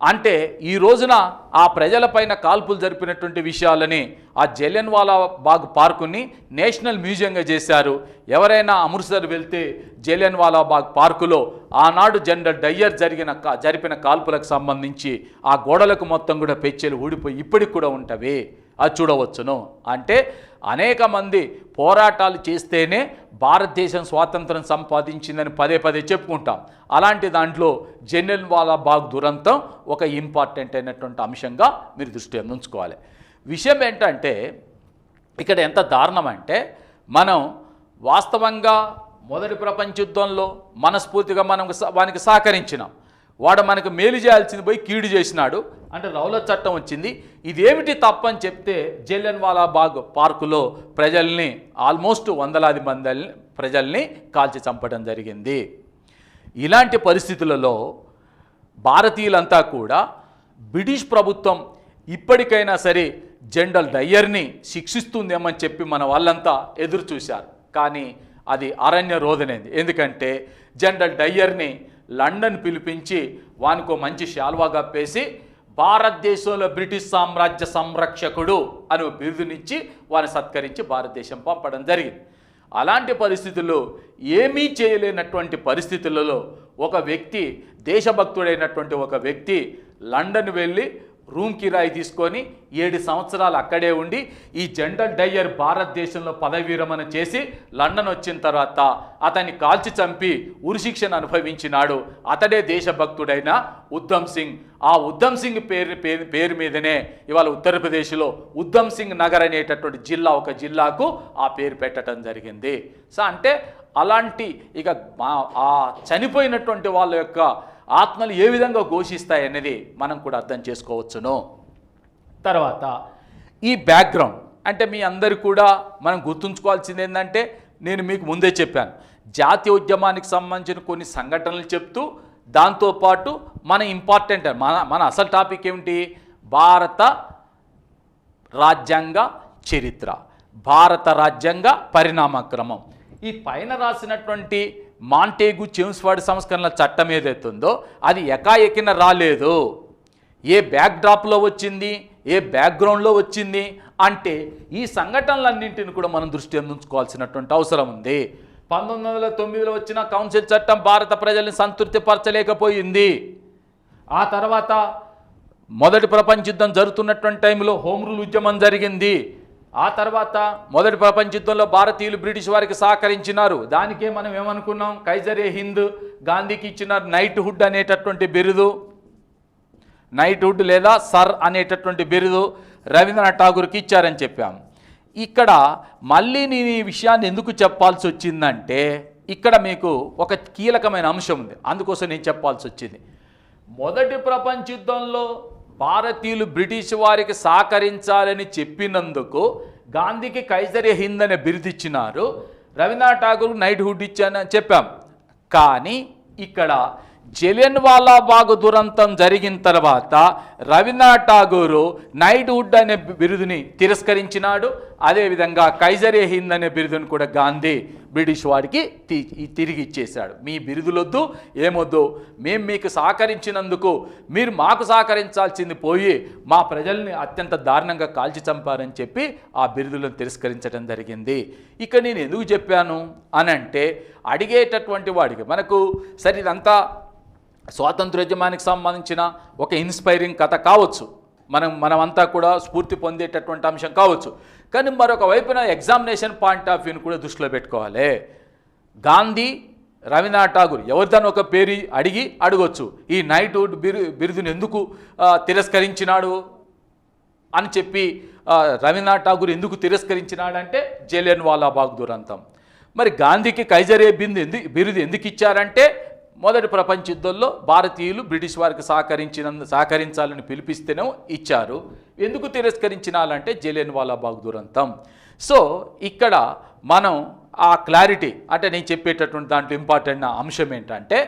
అంటే ఈ రోజున ఆ ప్రజలపైన కాల్పులు జరిపినటువంటి విషయాలని ఆ జలియన్వాలా బాగ్ పార్కుని నేషనల్ మ్యూజియంగా చేశారు. ఎవరైనా అమృత్సర్ వెళ్తే జలియన్వాలా బాగ్ పార్కులో ఆనాడు జనరల్ డయ్యర్ జరిపిన కాల్పులకు సంబంధించి ఆ గోడలకు మొత్తం కూడా పెచ్చెలు ఊడిపోయి ఇప్పటికి కూడా ఉంటవి. అది చూడవచ్చును. అంటే అనేక మంది పోరాటాలు చేస్తేనే భారతదేశం స్వాతంత్రం సంపాదించిందని పదే చెప్పుకుంటాం. అలాంటి దాంట్లో జలియన్వాలా బాగ్ దురంతం ఒక ఇంపార్టెంట్ అయినటువంటి అంశంగా మీరు దృష్టి ఉంచుకోవాలి. విషయం ఏంటంటే, ఇక్కడ ఎంత దారుణం అంటే, మనం వాస్తవంగా మొదటి ప్రపంచ యుద్ధంలో మనస్ఫూర్తిగా మనం వానికి సహకరించినాం. వాడు మనకు మేలు చేయాల్సింది పోయి కీడు చేసినాడు. అంటే రౌలత్ చట్టం వచ్చింది. ఇదేమిటి తప్పని చెప్తే జలియన్వాలా బాగ్ పార్కులో ప్రజల్ని ఆల్మోస్ట్ 100 మంది ప్రజల్ని కాల్చి చంపడం జరిగింది. ఇలాంటి పరిస్థితులలో భారతీయులంతా కూడా బ్రిటిష్ ప్రభుత్వం ఇప్పటికైనా సరే జనరల్ డయ్యర్ని శిక్షిస్తుందేమని చెప్పి మన వాళ్ళంతా ఎదురు చూశారు. కానీ అది అరణ్య రోదనేది. ఎందుకంటే జనరల్ డయ్యర్ని లండన్ పిలిపించి వానికో మంచి శాల్వా కప్పేసి భారతదేశంలో బ్రిటిష్ సామ్రాజ్య సంరక్షకుడు అని బిరుదునిచ్చి వారిని సత్కరించి భారతదేశం పంపడం జరిగింది. అలాంటి పరిస్థితుల్లో ఏమీ చేయలేనటువంటి పరిస్థితులలో ఒక వ్యక్తి, దేశభక్తుడైనటువంటి ఒక వ్యక్తి లండన్ వెళ్ళి రూమ్ కిరాయి తీసుకొని 7 సంవత్సరాలు అక్కడే ఉండి ఈ జనరల్ డయ్యర్ భారతదేశంలో పదవి విరమణ చేసి లండన్ వచ్చిన తర్వాత అతన్ని కాల్చి చంపి ఉరిశిక్షను అనుభవించినాడు. అతడే దేశభక్తుడైన ఉద్ధమ్ సింగ్. ఆ ఉద్ధమ్ సింగ్ పేరు మీదనే ఇవాళ ఉత్తరప్రదేశ్లో ఉద్ధమ్ సింగ్ నగర్ అనేటటువంటి జిల్లా, ఒక జిల్లాకు ఆ పేరు పెట్టడం జరిగింది. సో అంటే అలాంటి ఇక ఆ చనిపోయినటువంటి వాళ్ళ యొక్క ఆత్మలు ఏ విధంగా ఘోషిస్తాయనేది మనం కూడా అర్థం చేసుకోవచ్చును. తర్వాత ఈ బ్యాక్గ్రౌండ్ అంటే మీ అందరు కూడా మనం గుర్తుంచుకోవాల్సింది ఏంటంటే, నేను మీకు ముందే చెప్పాను, జాతీయ ఉద్యమానికి సంబంధించిన కొన్ని సంఘటనలు చెప్తూ దాంతోపాటు మన ఇంపార్టెంట్ మన అసలు టాపిక్ ఏమిటి, భారత రాజ్యాంగ చరిత్ర, భారత రాజ్యాంగ పరిణామక్రమం. ఈ పైన రాసినటువంటి మాంటేగు చేమ్స్ఫర్డ్ సంస్కరణల చట్టం ఏదైతుందో అది ఎకాఎకిన రాలేదు. ఏ బ్యాక్డ్రాప్లో వచ్చింది, ఏ బ్యాక్గ్రౌండ్లో వచ్చింది అంటే ఈ సంఘటనలన్నింటిని కూడా మనం దృష్టి ఉంచుకోవాల్సినటువంటి అవసరం ఉంది. 1909లో వచ్చిన కౌన్సిల్ చట్టం భారత ప్రజల్ని సంతృప్తిపరచలేకపోయింది. ఆ తర్వాత మొదటి ప్రపంచ యుద్ధం జరుగుతున్నటువంటి టైంలో హోమ్ రూల్ ఉద్యమం జరిగింది. ఆ తర్వాత మొదటి ప్రపంచ యుద్ధంలో భారతీయులు బ్రిటిష్ వారికి సహకరించినారు. దానికే మనం ఏమనుకున్నాం, కైజరే హింద్, గాంధీకి ఇచ్చిన నైట్ హుడ్ అనేటటువంటి బిరుదు, నైట్ హుడ్ లేదా సర్ అనేటటువంటి బిరుదు రవీంద్రనాథ్ ఠాగూర్కి ఇచ్చారని చెప్పాం. ఇక్కడ మళ్ళీ నేను ఈ విషయాన్ని ఎందుకు చెప్పాల్సి వచ్చిందంటే, ఇక్కడ మీకు ఒక కీలకమైన అంశం ఉంది, అందుకోసం నేను చెప్పాల్సి వచ్చింది. మొదటి ప్రపంచ యుద్ధంలో భారతీయులు బ్రిటిష్ వారికి సహకరించాలని చెప్పినందుకు గాంధీకి కైజరే హింద్ అనే బిరుదు ఇచ్చినారు, రవీంద్రనాథ్ ఠాగూర్ నైట్ హుడ్ ఇచ్చానని చెప్పాం. కానీ ఇక్కడ జలియన్వాలాబాగ్ దురంతం జరిగిన తర్వాత రవీంద్రనాథ్ ఠాగూర్ నైట్ హుడ్ అనే బిరుదుని తిరస్కరించినాడు. అదేవిధంగా కైజరే హింద్ అనే బిరుదుని కూడా గాంధీ బ్రిటిష్ వాడికి తిరిగి ఇచ్చేశాడు. మీ బిరుదులొద్దు, ఏమొద్దు, మేము మీకు సహకరించినందుకు మీరు మాకు సహకరించాల్సింది పోయి మా ప్రజల్ని అత్యంత దారుణంగా కాల్చి చంపారని చెప్పి ఆ బిరుదులను తిరస్కరించడం జరిగింది. ఇక నేను ఎందుకు చెప్పాను అనంటే, అడిగేటటువంటి వాడికి మనకు సరే ఇదంతా స్వాతంత్రోద్యమానికి సంబంధించిన ఒక ఇన్స్పైరింగ్ కథ కావచ్చు, మనమంతా కూడా స్ఫూర్తి పొందేటటువంటి అంశం కావచ్చు. కానీ మరొక వైపున ఎగ్జామినేషన్ పాయింట్ ఆఫ్ వ్యూని కూడా దృష్టిలో పెట్టుకోవాలి. గాంధీ, రవీంద్రనాథ్ ఠాగూర్ ఎవరిదాన్ని ఒక పేరు అడగొచ్చు, ఈ నైట్ హుడ్ బిరుదుని ఎందుకు తిరస్కరించినాడు అని చెప్పి, రవీంద్రనాథ్ ఠాగూర్ ఎందుకు తిరస్కరించినాడంటే జలియన్వాలాబాగ్ దురంతం. మరి గాంధీకి కైజరే బిరుదు ఎందుకు ఇచ్చారంటే, మొదటి ప్రపంచ యుద్ధంలో భారతీయులు బ్రిటిష్ వారికి సహకరించాలని పిలిపిస్తేనే ఇచ్చారు. ఎందుకు తిరస్కరించినాలంటే జలియన్వాలాబాగ్ దురంతం. సో ఇక్కడ మనం ఆ క్లారిటీ అంటే నేను చెప్పేటటువంటి దాంట్లో ఇంపార్టెంట్ అంశం ఏంటంటే,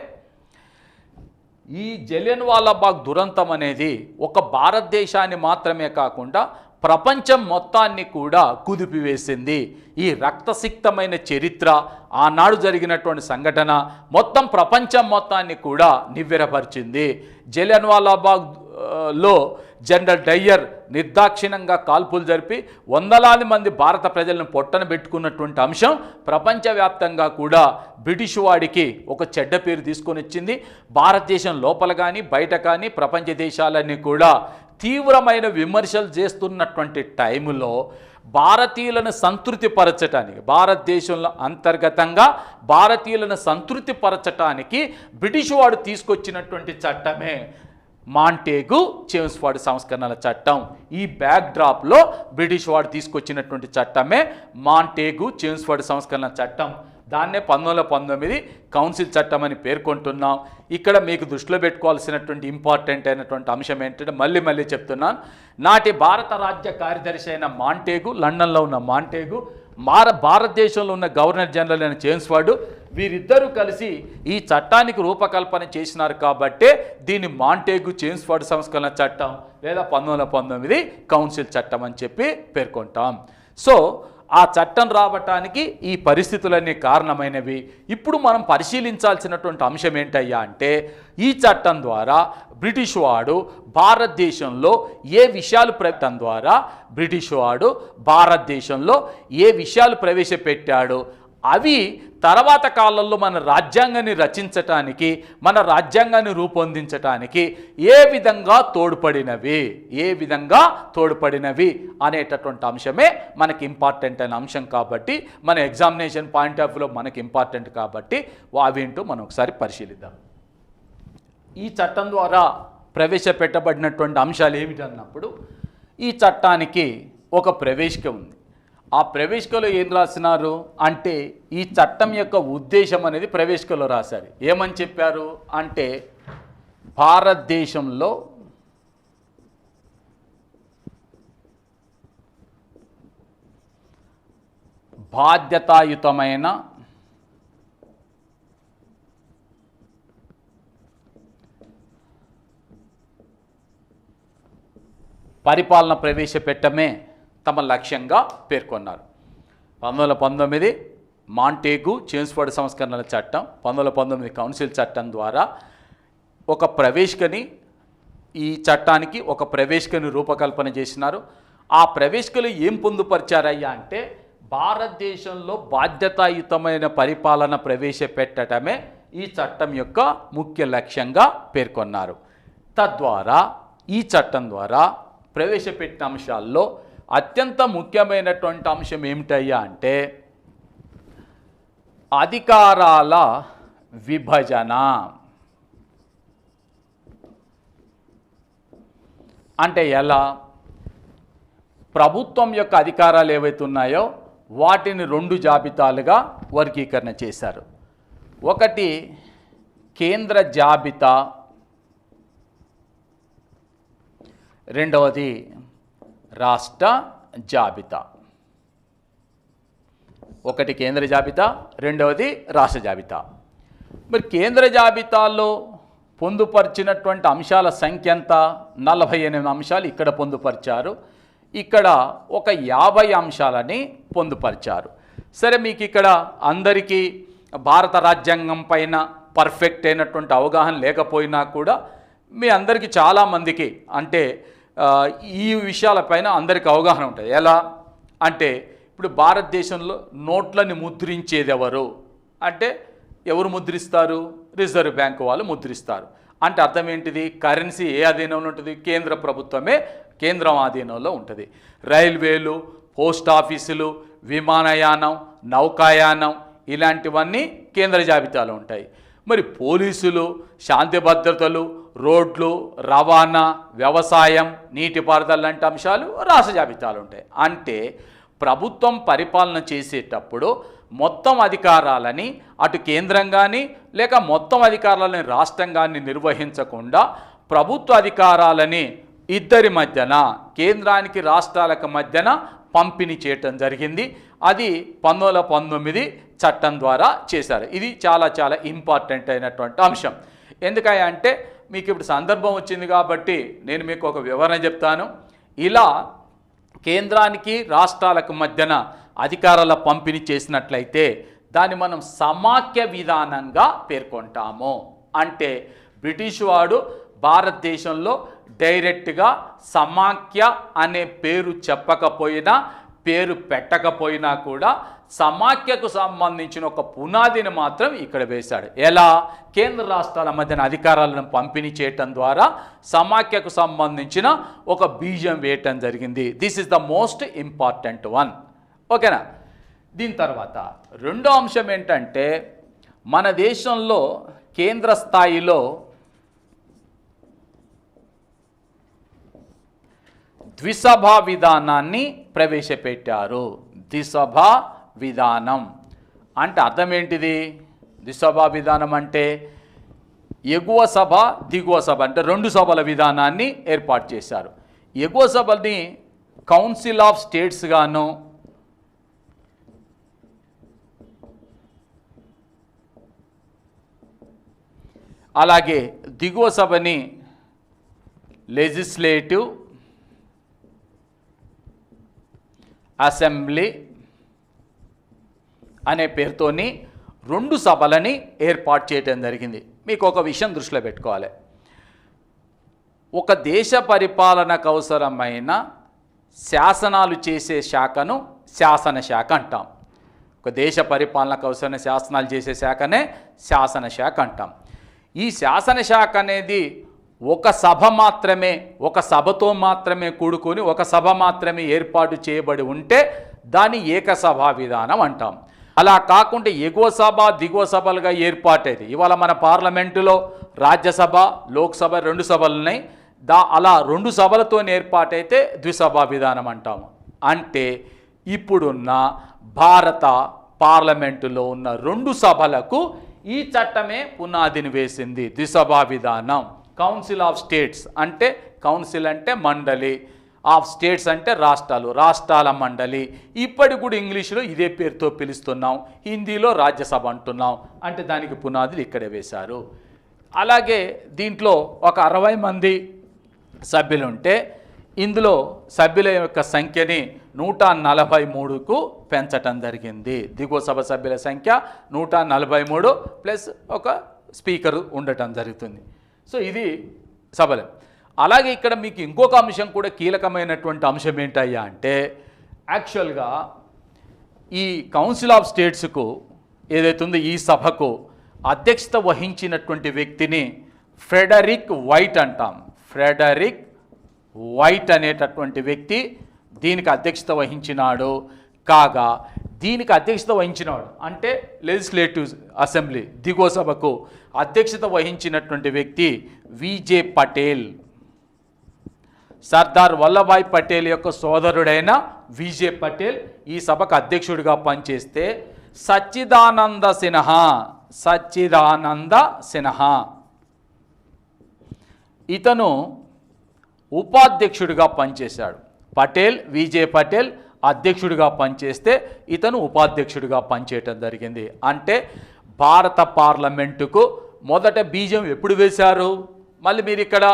ఈ జలియన్వాలాబాగ్ దురంతం అనేది ఒక భారతదేశాన్ని మాత్రమే కాకుండా ప్రపంచం మొత్తాన్ని కూడా కుదిపివేసింది. ఈ రక్తసిక్తమైన చరిత్ర, ఆనాడు జరిగినటువంటి సంఘటన మొత్తం ప్రపంచం మొత్తాన్ని కూడా నివ్వెరపరిచింది. జలియన్వాలాబాగ్లో జనరల్ డయ్యర్ నిర్దాక్షిణ్యంగా కాల్పులు జరిపి వందలాది మంది భారత ప్రజలను పొట్టన పెట్టుకున్నటువంటి అంశం ప్రపంచవ్యాప్తంగా కూడా బ్రిటిష్ వాడికి ఒక చెడ్డ పేరు తీసుకొని వచ్చింది. భారతదేశం లోపల కానీ బయట కానీ ప్రపంచ దేశాలన్నీ కూడా తీవ్రమైన విమర్శలు చేస్తున్నటువంటి టైంలో భారతీయులను సంతృప్తిపరచటానికి, భారతదేశంలో అంతర్గతంగా భారతీయులను సంతృప్తిపరచటానికి బ్రిటిష్ వాడు తీసుకొచ్చినటువంటి చట్టమే మాంటేగు చేమ్స్ఫర్డ్ సంస్కరణల చట్టం. ఈ బ్యాక్డ్రాప్లో బ్రిటిష్ వాడు తీసుకొచ్చినటువంటి చట్టమే మాంటేగు చేమ్స్ఫర్డ్ సంస్కరణల చట్టం. దాన్నే 1919 కౌన్సిల్ చట్టం అని పేర్కొంటున్నాం. ఇక్కడ మీకు దృష్టిలో పెట్టుకోవాల్సినటువంటి ఇంపార్టెంట్ అయినటువంటి అంశం ఏంటంటే, మళ్ళీ చెప్తున్నాను, నాటి భారత రాజ్య కార్యదర్శి అయిన మాంటేగు, లండన్లో ఉన్న మాంటేగు, భారతదేశంలో ఉన్న గవర్నర్ జనరల్ అయిన చేమ్స్ఫర్డ్, వీరిద్దరూ కలిసి ఈ చట్టానికి రూపకల్పన చేసినారు కాబట్టే దీన్ని మాంటేగు చేమ్స్ఫర్డ్ సంస్కరణ చట్టం లేదా 1919 కౌన్సిల్ చట్టం అని చెప్పి పేర్కొంటాం. సో ఆ చట్టం రావటానికి ఈ పరిస్థితులన్నీ కారణమైనవి. ఇప్పుడు మనం పరిశీలించాల్సినటువంటి అంశం ఏంటయ్యా అంటే, ఈ చట్టం ద్వారా బ్రిటిష్ వాడు భారతదేశంలో ఏ విషయాలు ప్రవేశపెట్టాడు, అవి తర్వాత కాలంలో మన రాజ్యాంగాన్ని రచించటానికి, మన రాజ్యాంగాన్ని రూపొందించటానికి ఏ విధంగా తోడ్పడినవి అనేటటువంటి అంశమే మనకి ఇంపార్టెంట్ అయిన అంశం కాబట్టి, మన ఎగ్జామినేషన్ పాయింట్ ఆఫ్ వ్యూలో మనకి ఇంపార్టెంట్ కాబట్టి అవేంటో మనం ఒకసారి పరిశీలిద్దాం. ఈ చట్టం ద్వారా ప్రవేశపెట్టబడినటువంటి అంశాలు ఏమిటన్నప్పుడు, ఈ చట్టానికి ఒక ప్రవేశిక ఉంది. ఆ ప్రవేశికలో ఏం రాసినారు అంటే, ఈ చట్టం యొక్క ఉద్దేశం అనేది ప్రవేశికలో రాశారు. ఏమని చెప్పారు అంటే, భారతదేశంలో బాధ్యతాయుతమైన పరిపాలన ప్రవేశపెట్టమే తమ లక్ష్యంగా పేర్కొన్నారు. 1919 మాంటేగు చేమ్స్ఫోర్డ్ సంస్కరణల చట్టం, 1919 కౌన్సిల్ చట్టం ద్వారా ఒక ప్రవేశికని, ఈ చట్టానికి ఒక ప్రవేశికని రూపకల్పన చేసినారు. ఆ ప్రవేశికలు ఏం పొందుపరిచారయ్యా అంటే, భారతదేశంలో బాధ్యతాయుతమైన పరిపాలన ప్రవేశపెట్టడమే ఈ చట్టం యొక్క ముఖ్య లక్ష్యంగా పేర్కొన్నారు. తద్వారా ఈ చట్టం ద్వారా ప్రవేశపెట్టిన అంశాల్లో అత్యంత ముఖ్యమైనటువంటి అంశం ఏమిటయ్యా అంటే, అధికారాల విభజన. అంటే ఎలా? ప్రభుత్వం యొక్క అధికారాలు ఏవైతే ఉన్నాయో వాటిని 2 జాబితాలుగా వర్గీకరణ చేశారు. ఒకటి కేంద్ర జాబితా, రెండవది రాష్ట్ర జాబితా. ఒకటి కేంద్ర జాబితా, రెండవది రాష్ట్ర జాబితా. మరి కేంద్ర జాబితాలో పొందుపరిచినటువంటి అంశాల సంఖ్య ఎంత? 48 అంశాలు ఇక్కడ పొందుపరిచారు. ఇక్కడ ఒక 50 అంశాలని పొందుపరిచారు. సరే, మీకు ఇక్కడ అందరికీ భారత రాజ్యాంగం పైన పర్ఫెక్ట్ అయినటువంటి అవగాహన లేకపోయినా కూడా మీ అందరికీ చాలామందికి అంటే ఈ విషయాలపైన అందరికీ అవగాహన ఉంటుంది. ఎలా అంటే, ఇప్పుడు భారతదేశంలో నోట్లని ముద్రించేది ఎవరు అంటే, ఎవరు ముద్రిస్తారు? రిజర్వ్ బ్యాంకు వాళ్ళు ముద్రిస్తారు. అంటే అర్థం ఏంటిది? కరెన్సీ ఏ అధీనంలో ఉంటుంది? కేంద్ర ప్రభుత్వమే కేంద్రం ఆధీనంలో ఉంటుంది. రైల్వేలు, పోస్ట్ ఆఫీసులు, విమానయానం, నౌకాయానం ఇలాంటివన్నీ కేంద్ర జాబితాలో ఉంటాయి. మరి పోలీసులు, శాంతి భద్రతలు, రోడ్లు, రవాణా, వ్యవసాయం, నీటిపారుదల లాంటి అంశాలు రాష్ట్ర జాబితాలు ఉంటాయి. అంటే ప్రభుత్వం పరిపాలన చేసేటప్పుడు మొత్తం అధికారాలని అటు కేంద్రం కానీ లేక మొత్తం అధికారాలని రాష్ట్రం కానీ నిర్వహించకుండా ప్రభుత్వ అధికారాలని ఇద్దరి మధ్యన, కేంద్రానికి రాష్ట్రాలకు మధ్యన పంపిణీ చేయటం జరిగింది. అది 1919 చట్టం ద్వారా చేశారు. ఇది చాలా చాలా ఇంపార్టెంట్ అయినటువంటి అంశం. ఎందుకంటే మీకు ఇప్పుడు సందర్భం వచ్చింది కాబట్టి నేను మీకు ఒక వివరణ చెప్తాను. ఇలా కేంద్రానికి రాష్ట్రాలకు మధ్యన అధికారాల పంపిణీ చేసినట్లయితే దాన్ని మనం సమాఖ్య విధానంగా పేర్కొంటాము. అంటే బ్రిటిష్ వాడు భారతదేశంలో డైరెక్ట్గా సమాఖ్య అనే పేరు చెప్పకపోయినా, పేరు పెట్టకపోయినా కూడా సమాఖ్యకు సంబంధించిన ఒక పునాదిని మాత్రం ఇక్కడ వేశాడు. ఎలా? కేంద్ర రాష్ట్రాల మధ్యన అధికారాలను పంపిణీ చేయటం ద్వారా సమాఖ్యకు సంబంధించిన ఒక బీజం వేయటం జరిగింది. This is the most important one. ఓకేనా? దీని తర్వాత రెండో అంశం ఏంటంటే, మన దేశంలో కేంద్ర స్థాయిలో ద్విసభా విధానాన్ని ప్రవేశపెట్టారు. ద్విసభా విధానం అంటే అర్థం ఏంటిది? ద్విసభా విధానం అంటే ఎగువ సభ, దిగువ సభ అంటే 2 సభల విధానాన్ని ఏర్పాటు చేశారు. ఎగువ సభని కౌన్సిల్ ఆఫ్ స్టేట్స్ గాను, అలాగే దిగువ సభని లెజిస్లేటివ్ అసెంబ్లీ అనే పేరుతోని 2 సభలని ఏర్పాటు చేయడం జరిగింది. మీకు ఒక విషయం దృష్టిలో పెట్టుకోవాలి. ఒక దేశ పరిపాలనకు అవసరమైన శాసనాలు చేసే శాఖను శాసన శాఖ అంటాం. ఒక దేశ పరిపాలనకు అవసరమైన శాసనాలు చేసే శాఖనే శాసనశాఖ అంటాం. ఈ శాసనశాఖ అనేది ఒక సభ మాత్రమే, ఒక సభతో మాత్రమే కూడుకొని ఒక సభ మాత్రమే ఏర్పాటు చేయబడి ఉంటే దాన్ని ఏకసభా విధానం అంటాం. అలా కాకుండా ఎగువ సభ దిగువ సభలుగా ఏర్పాటైంది. ఇవాళ మన పార్లమెంటులో రాజ్యసభ లోక్సభ 2 సభలు ఉన్నాయి. అలా 2 సభలతో ఏర్పాటైతే ద్విసభా విధానం అంటాము. అంటే ఇప్పుడున్న భారత పార్లమెంటులో ఉన్న 2 సభలకు ఈ చట్టమే పునాదిని వేసింది. ద్విసభా విధానం. కౌన్సిల్ ఆఫ్ స్టేట్స్ అంటే, కౌన్సిల్ అంటే మండలి, ఆఫ్ స్టేట్స్ అంటే రాష్ట్రాలు, రాష్ట్రాల మండలి. ఇప్పటికి కూడా ఇంగ్లీషులో ఇదే పేరుతో పిలుస్తున్నాం, హిందీలో రాజ్యసభ అంటున్నాం. అంటే దానికి పునాదులు ఇక్కడే వేశారు. అలాగే దీంట్లో ఒక 60 మంది సభ్యులుంటే ఇందులో సభ్యుల యొక్క సంఖ్యని 143కు పెంచటం జరిగింది. దిగువ సభ సభ్యుల సంఖ్య 143 ప్లస్ ఒక స్పీకరు ఉండటం జరుగుతుంది. సో ఇది సభలు. అలాగే ఇక్కడ మీకు ఇంకొక అంశం కూడా కీలకమైనటువంటి అంశం ఏంటయ్యా అంటే, యాక్చువల్గా ఈ కౌన్సిల్ ఆఫ్ స్టేట్స్కు ఏదైతే ఉందో ఈ సభకు అధ్యక్షత వహించినటువంటి వ్యక్తిని ఫ్రెడరిక్ వైట్ అంటాం. ఫ్రెడరిక్ వైట్ అనేటటువంటి వ్యక్తి దీనికి అధ్యక్షత వహించినాడు. కాగా దీనికి అధ్యక్షత వహించినాడు అంటే లెజిస్లేటివ్ అసెంబ్లీ దిగువ సభకు అధ్యక్షత వహించినటువంటి వ్యక్తి విజే పటేల్. సర్దార్ వల్లభాయ్ పటేల్ యొక్క సోదరుడైన విజే పటేల్ ఈ సభకు అధ్యక్షుడిగా పనిచేస్తే సచ్చిదానంద సిన్హా ఇతను ఉపాధ్యక్షుడిగా పనిచేశాడు. విజే పటేల్ అధ్యక్షుడిగా పనిచేస్తే ఇతను ఉపాధ్యక్షుడిగా పనిచేయటం జరిగింది. అంటే భారత పార్లమెంటుకు మొదట బీజం ఎప్పుడు వేశారు? మళ్ళీ మీరు ఇక్కడ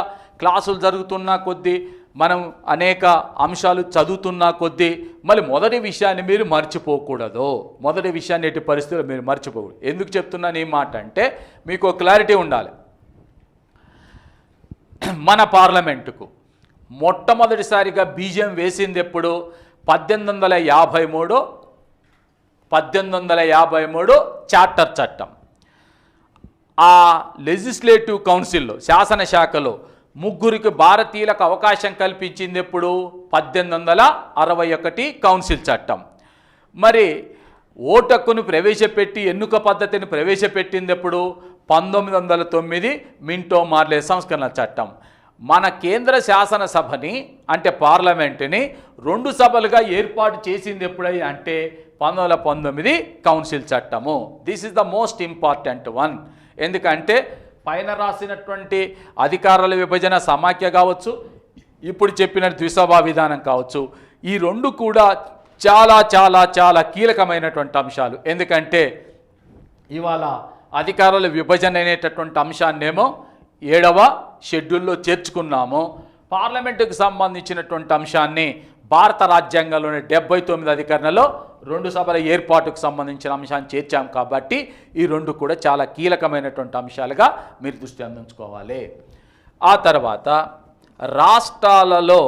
క్లాసులు జరుగుతున్న కొద్దీ, మనం అనేక అంశాలు చదువుతున్న కొద్దీ మళ్ళీ మొదటి విషయాన్ని మీరు మర్చిపోకూడదు. మొదటి విషయాన్ని ఎట్టి పరిస్థితుల్లో మీరు మర్చిపోకూడదు. ఎందుకు చెప్తున్నాను ఈ మాట అంటే మీకు క్లారిటీ ఉండాలి. మన పార్లమెంటుకు మొట్టమొదటిసారిగా బీజం వేసింది ఎప్పుడు? 1853 చార్టర్ చట్టం. ఆ లెజిస్లేటివ్ కౌన్సిల్లో, శాసనశాఖలో ముగ్గురికి భారతీయులకు అవకాశం కల్పించింది ఎప్పుడు? 1861 కౌన్సిల్ చట్టం. మరి ఓటక్కును ప్రవేశపెట్టి ఎన్నిక పద్ధతిని ప్రవేశపెట్టింది ఎప్పుడు? 1909 మింటో మార్లే సంస్కరణ చట్టం. మన కేంద్ర శాసనసభని అంటే పార్లమెంటుని 2 సభలుగా ఏర్పాటు చేసింది ఎప్పుడై అంటే 1919 కౌన్సిల్ చట్టము. This is the most important one. ఎందుకంటే పైన రాసినటువంటి అధికారాల విభజన సమాఖ్య కావచ్చు, ఇప్పుడు చెప్పిన ద్విసభా విధానం కావచ్చు, ఈ 2 కూడా చాలా చాలా చాలా కీలకమైనటువంటి అంశాలు. ఎందుకంటే ఇవాళ అధికారాల విభజన అనేటటువంటి అంశాన్నేమో 7వ షెడ్యూల్లో చేర్చుకున్నాము. పార్లమెంటుకు సంబంధించినటువంటి అంశాన్ని భారత రాజ్యాంగంలోని 79 అధికరణలో 2 సభల ఏర్పాటుకు సంబంధించిన అంశాన్ని చేర్చాం. కాబట్టి ఈ 2 కూడా చాలా కీలకమైనటువంటి అంశాలుగా మీరు దృష్టి అందించుకోవాలి. ఆ తర్వాత రాష్ట్రాలలో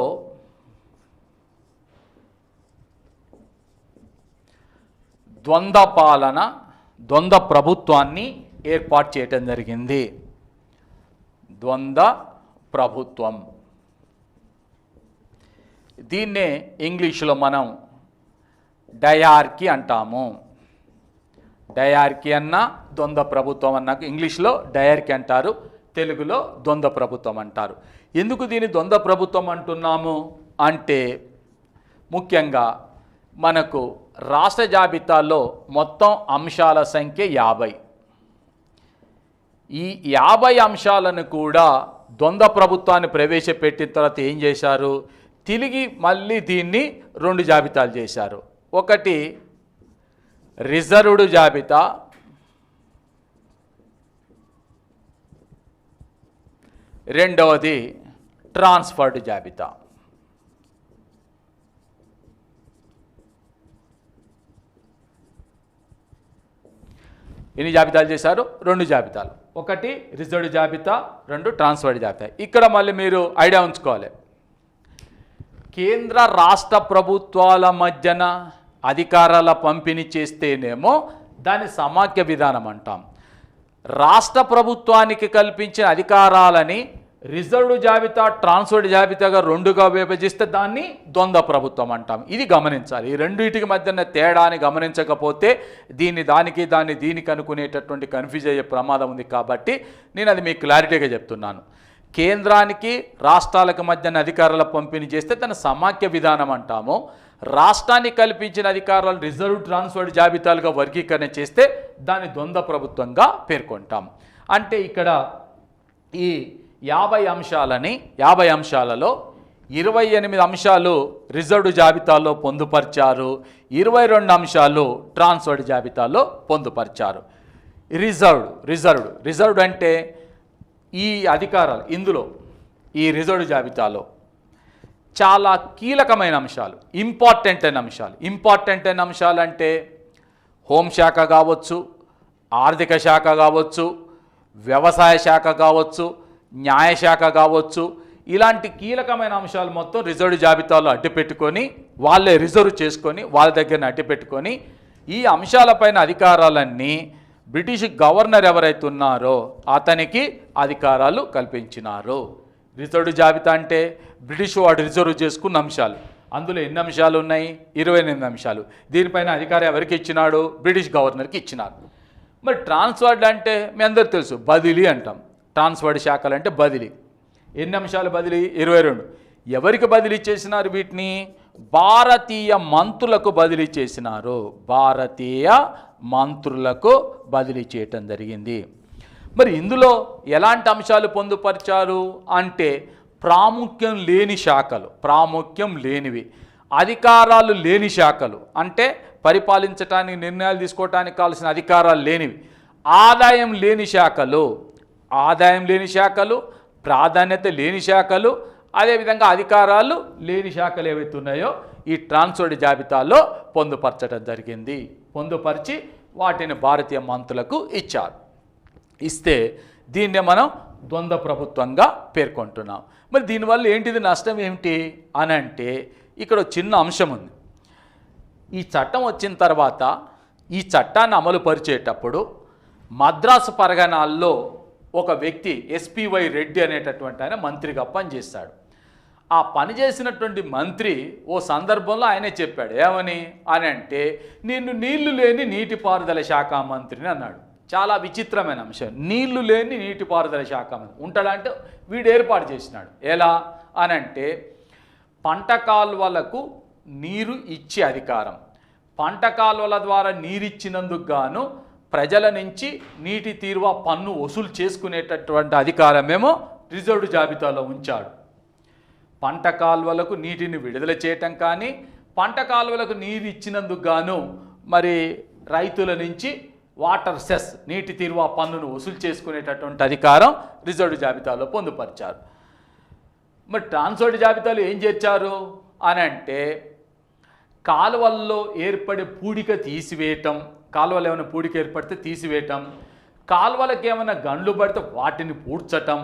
ద్వంద్వ ప్రభుత్వాన్ని ఏర్పాటు చేయటం జరిగింది. ద్వంద్వ ప్రభుత్వం, దీన్నే ఇంగ్లీషులో మనం డయార్కీ అంటాము. డయార్కీ అన్న ద్వంద్వ ప్రభుత్వం అన్నాక ఇంగ్లీష్లో డయార్కీ అంటారు, తెలుగులో ద్వంద్వ ప్రభుత్వం అంటారు. ఎందుకు దీన్ని ద్వంద్వ ప్రభుత్వం అంటున్నాము అంటే ముఖ్యంగా మనకు రాష్ట్ర జాబితాలో మొత్తం అంశాల సంఖ్య 50. ఈ 50 అంశాలను కూడా ద్వంద్వ ప్రభుత్వాన్ని ప్రవేశపెట్టిన తర్వాత ఏం చేశారు? తిరిగి మళ్ళీ దీన్ని 2 జాబితాలు చేశారు. ఒకటి రిజర్వ్డ్ జాబితా, రెండవది ట్రాన్స్ఫర్డ్ జాబితా. ఎన్ని జాబితాలు చేశారు? 2 జాబితాలు. ఒకటి రిజర్వ్డ్ జాబితా, 2 ట్రాన్స్ఫర్డ్ జాబితా. ఇక్కడ మళ్ళీ మీరు ఐడియా ఉంచుకోవాలి, కేంద్ర రాష్ట్ర ప్రభుత్వాల మధ్యన అధికారాల పంపిణీ చేస్తేనేమో దాన్ని సమాఖ్య విధానం అంటాం. రాష్ట్ర ప్రభుత్వానికి కల్పించిన అధికారాలని రిజర్వ్డ్ జాబితా, ట్రాన్స్ఫర్డ్ జాబితాగా రెండుగా విభజిస్తే దాన్ని ద్వంద్వ ప్రభుత్వం అంటాం. ఇది గమనించాలి. ఈ రెండింటికి మధ్యన తేడాని గమనించకపోతే దాన్ని దీనికి అనుకునేటటువంటి కన్ఫ్యూజ్ అయ్యే ప్రమాదం ఉంది. కాబట్టి నేను అది మీకు క్లారిటీగా చెప్తున్నాను. కేంద్రానికి రాష్ట్రాలకు మధ్యన అధికారాల పంపిణీ చేస్తే దాన్ని సమాఖ్య విధానం అంటాము. రాష్ట్రానికి కల్పించిన అధికారాలు రిజర్వ్, ట్రాన్స్ఫర్డ్ జాబితాలుగా వర్గీకరణ చేస్తే దాన్ని ద్వంద్వ ప్రభుత్వంగా పేర్కొంటాం. అంటే ఇక్కడ ఈ 50 అంశాలలో 28 అంశాలు రిజర్వ్డ్ జాబితాలో పొందుపరిచారు, 22 అంశాలు ట్రాన్స్ఫర్డ్ జాబితాలో పొందుపరిచారు. రిజర్వ్డ్ అంటే ఈ అధికారాలు ఇందులో ఈ రిజర్వ్డ్ జాబితాలో చాలా కీలకమైన అంశాలు, ఇంపార్టెంట్ అయిన అంశాలు అంటే హోంశాఖ కావచ్చు, ఆర్థిక శాఖ కావచ్చు, వ్యవసాయ శాఖ కావచ్చు, న్యాయశాఖ కావచ్చు, ఇలాంటి కీలకమైన అంశాలు మొత్తం రిజర్వ్డ్ జాబితాలో అడ్డుపెట్టుకొని వాళ్ళే రిజర్వ్ చేసుకొని వాళ్ళ దగ్గరని అడ్డుపెట్టుకొని ఈ అంశాలపైన అధికారాలన్నీ బ్రిటిష్ గవర్నర్ ఎవరైతే ఉన్నారో అతనికి అధికారాలు కల్పించినారు. రిజర్వ్డ్ జాబితా అంటే బ్రిటిష్ వాడు రిజర్వ్ చేసుకున్న అంశాలు. అందులో ఎన్ని అంశాలు ఉన్నాయి? 28 అంశాలు. దీనిపైన అధికారం ఎవరికి ఇచ్చినాడు? బ్రిటిష్ గవర్నర్కి ఇచ్చినారు. మరి ట్రాన్స్ఫర్డ్ అంటే మీ అందరికీ తెలుసు, బదిలీ అంటాం. ట్రాన్స్ఫర్డ్ శాఖలు అంటే బదిలీ. ఎన్ని అంశాలు బదిలీ? 22. ఎవరికి బదిలీ చేసినారు వీటిని? భారతీయ మంత్రులకు బదిలీ చేసినారు. భారతీయ మంత్రులకు బదిలీ చేయటం జరిగింది. మరి ఇందులో ఎలాంటి అంశాలు పొందుపరిచారు అంటే ప్రాముఖ్యం లేనివి, అధికారాలు లేని శాఖలు అంటే పరిపాలించడానికి, నిర్ణయాలు తీసుకోవడానికి కావాల్సిన అధికారాలు లేనివి, ఆదాయం లేని శాఖలు, ప్రాధాన్యత లేని శాఖలు, అదేవిధంగా అధికారాలు లేని శాఖలు ఏవైతే ఉన్నాయో ఈ ట్రాన్స్ఫర్డ్ జాబితాలో పొందుపరచడం జరిగింది. పొందుపరిచి వాటిని భారతీయ మంత్రులకు ఇచ్చారు. ఇస్తే దీన్నే మనం ద్వంద్వ ప్రభుత్వంగా పేర్కొంటున్నాం. మరి దీనివల్ల ఏంటిది నష్టం ఏమిటి అని అంటే ఇక్కడ చిన్న అంశం ఉంది. ఈ చట్టం వచ్చిన తర్వాత ఈ చట్టాన్ని అమలు పరిచేటప్పుడు మద్రాసు పరగణాల్లో ఒక వ్యక్తి ఎస్పివై రెడ్డి అనేటటువంటి ఆయన మంత్రిగా పనిచేస్తాడు. ఆ పనిచేసినటువంటి మంత్రి ఓ సందర్భంలో ఆయనే చెప్పాడు. ఏమని అని అంటే, నిన్ను నీళ్లు లేని నీటిపారుదల శాఖ మంత్రిని అన్నాడు. చాలా విచిత్రమైన అంశం. నీళ్లు లేని నీటిపారుదల శాఖ మంత్రి ఉంటాడంటే వీడు ఏర్పాటు చేసినాడు. ఎలా అని అంటే, పంట కాలువలకు నీరు ఇచ్చే అధికారం, పంట కాలువల ద్వారా నీరిచ్చినందుకు గాను ప్రజల నుంచి నీటి తీరువా పన్ను వసూలు చేసుకునేటటువంటి అధికారమేమో రిజర్వ్డ్ జాబితాలో ఉంచాడు. పంట కాలువలకు నీటిని విడుదల చేయటం కానీ, పంట కాలువలకు నీరు ఇచ్చినందుకు గాను మరి రైతుల నుంచి వాటర్ సెస్, నీటి తీరువా పన్నును వసూలు చేసుకునేటటువంటి అధికారం రిజర్వ్డ్ జాబితాలో పొందుపరిచారు. మరి ట్రాన్స్ఫర్డ్ జాబితాలో ఏం చేర్చారు అని అంటే, కాలువల్లో ఏర్పడే పూడిక తీసివేయటం, కాలువలు ఏమైనా పూడిక ఏర్పడితే తీసివేయటం, కాలువలకు ఏమైనా గండ్లు పడితే వాటిని పూడ్చటం,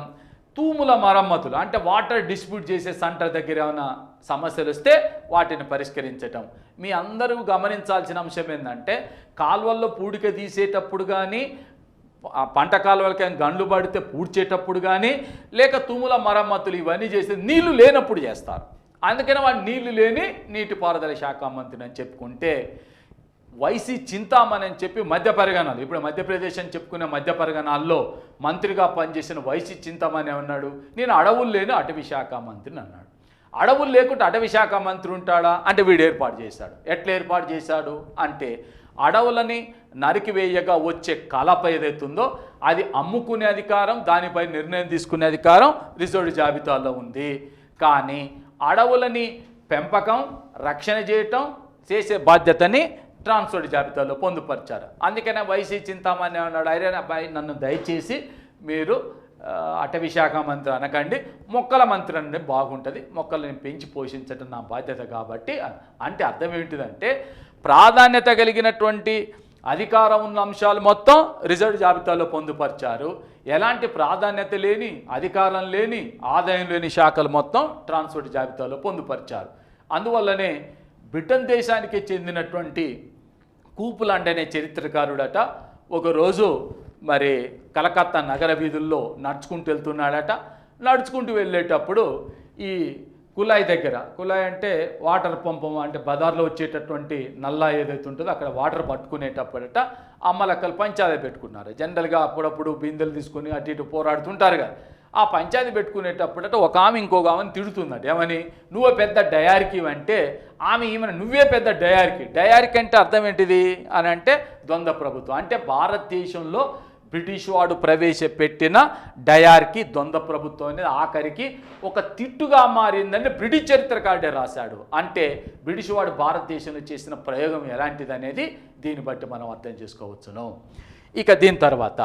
తూముల మరమ్మతులు అంటే వాటర్ డిస్ట్రిబ్యూట్ చేసే సెంటర్ దగ్గర ఏమైనా సమస్యలు వస్తే వాటిని పరిష్కరించటం. మీ అందరూ గమనించాల్సిన అంశం ఏంటంటే, కాలువల్లో పూడిక తీసేటప్పుడు కానీ, పంట కాలువలకి గండ్లు పడితే పూడ్చేటప్పుడు కానీ, లేక తూముల మరమ్మతులు ఇవన్నీ చేస్తే నీళ్లు లేనప్పుడు చేస్తారు. అందుకని వాడు నీళ్లు లేని నీటిపారుదల శాఖ మంత్రిని అని చెప్పుకుంటే, వైసీ చింతామణి అని చెప్పి మధ్య పరిగణాలు, ఇప్పుడు మధ్యప్రదేశ్ అని చెప్పుకునే మధ్య పరిగణాల్లో మంత్రిగా పనిచేసిన వైసీ చింతామణి ఏమన్నాడు? నేను అడవులు లేని అటవీ శాఖ మంత్రిని అన్నాడు. అడవులు లేకుంటే అటవీ శాఖ మంత్రి ఉంటాడా అంటే వీడు ఏర్పాటు చేశాడు. ఎట్లా ఏర్పాటు చేశాడు అంటే, అడవులని నరికివేయగా వచ్చే కలప ఏదైతుందో అది అమ్ముకునే అధికారం, దానిపై నిర్ణయం తీసుకునే అధికారం రిజర్వ్డ్ జాబితాలో ఉంది. కానీ అడవులని పెంపకం, రక్షణ చేసే బాధ్యతని ట్రాన్స్ఫర్డ్ జాబితాలో పొందుపరిచారు. అందుకనే వైసీ చింతామణి అన్నాడు, అరే అబ్బాయి నన్ను దయచేసి మీరు అటవీ శాఖ మంత్రి అనకండి, మొక్కల మంత్రి అంటే బాగుంటుంది, మొక్కలను పెంచి పోషించడం నా బాధ్యత కాబట్టి. అంటే అర్థం ఏంటిదంటే, ప్రాధాన్యత కలిగినటువంటి అధికారం ఉన్న అంశాలు మొత్తం రిజర్వ్డ్ జాబితాలో పొందుపరిచారు. ఎలాంటి ప్రాధాన్యత లేని, అధికారం లేని, ఆదాయం లేని శాఖలు మొత్తం ట్రాన్స్ఫర్డ్ జాబితాలో పొందుపరిచారు. అందువల్లనే బ్రిటన్ దేశానికి చెందినటువంటి కూపులాండ్ అనే చరిత్రకారుడట ఒకరోజు మరి కలకత్తా నగర వీధుల్లో నడుచుకుంటూ వెళ్తున్నాడట. నడుచుకుంటూ వెళ్ళేటప్పుడు ఈ కుళాయి దగ్గర, కుళాయి అంటే వాటర్ పంపం, అంటే బజార్లో వచ్చేటటువంటి నల్లా ఏదైతే ఉంటుందో అక్కడ వాటర్ పట్టుకునేటప్పుడట అమ్మలక్కలు పంచాయతీ పెట్టుకున్నారు. జనరల్గా అప్పుడప్పుడు బిందెలు తీసుకుని అటు ఇటు పోరాడుతుంటారు కదా. ఆ పంచాయతీ పెట్టుకునేటప్పుడట ఒక ఆమె ఇంకొక ఆమెను తిడుతుందట. ఏమని? నువ్వే పెద్ద డయార్కి అంటే ఆమె ఈమెను నువ్వే పెద్ద డయార్కి. డయార్కి అంటే అర్థం ఏంటిది అని అంటే ద్వంద్వ ప్రభుత్వం. అంటే భారతదేశంలో బ్రిటిష్ వాడు ప్రవేశపెట్టిన డయార్కి ద్వంద్వ ప్రభుత్వం అనేది ఆఖరికి ఒక తిట్టుగా మారిందని బ్రిటిష్ చరిత్రకారుడే రాశాడు. అంటే బ్రిటిష్ వాడు భారతదేశంలో చేసిన ప్రయోగం ఎలాంటిది అనేది దీన్ని బట్టి మనం అర్థం చేసుకోవచ్చును. ఇక దీని తర్వాత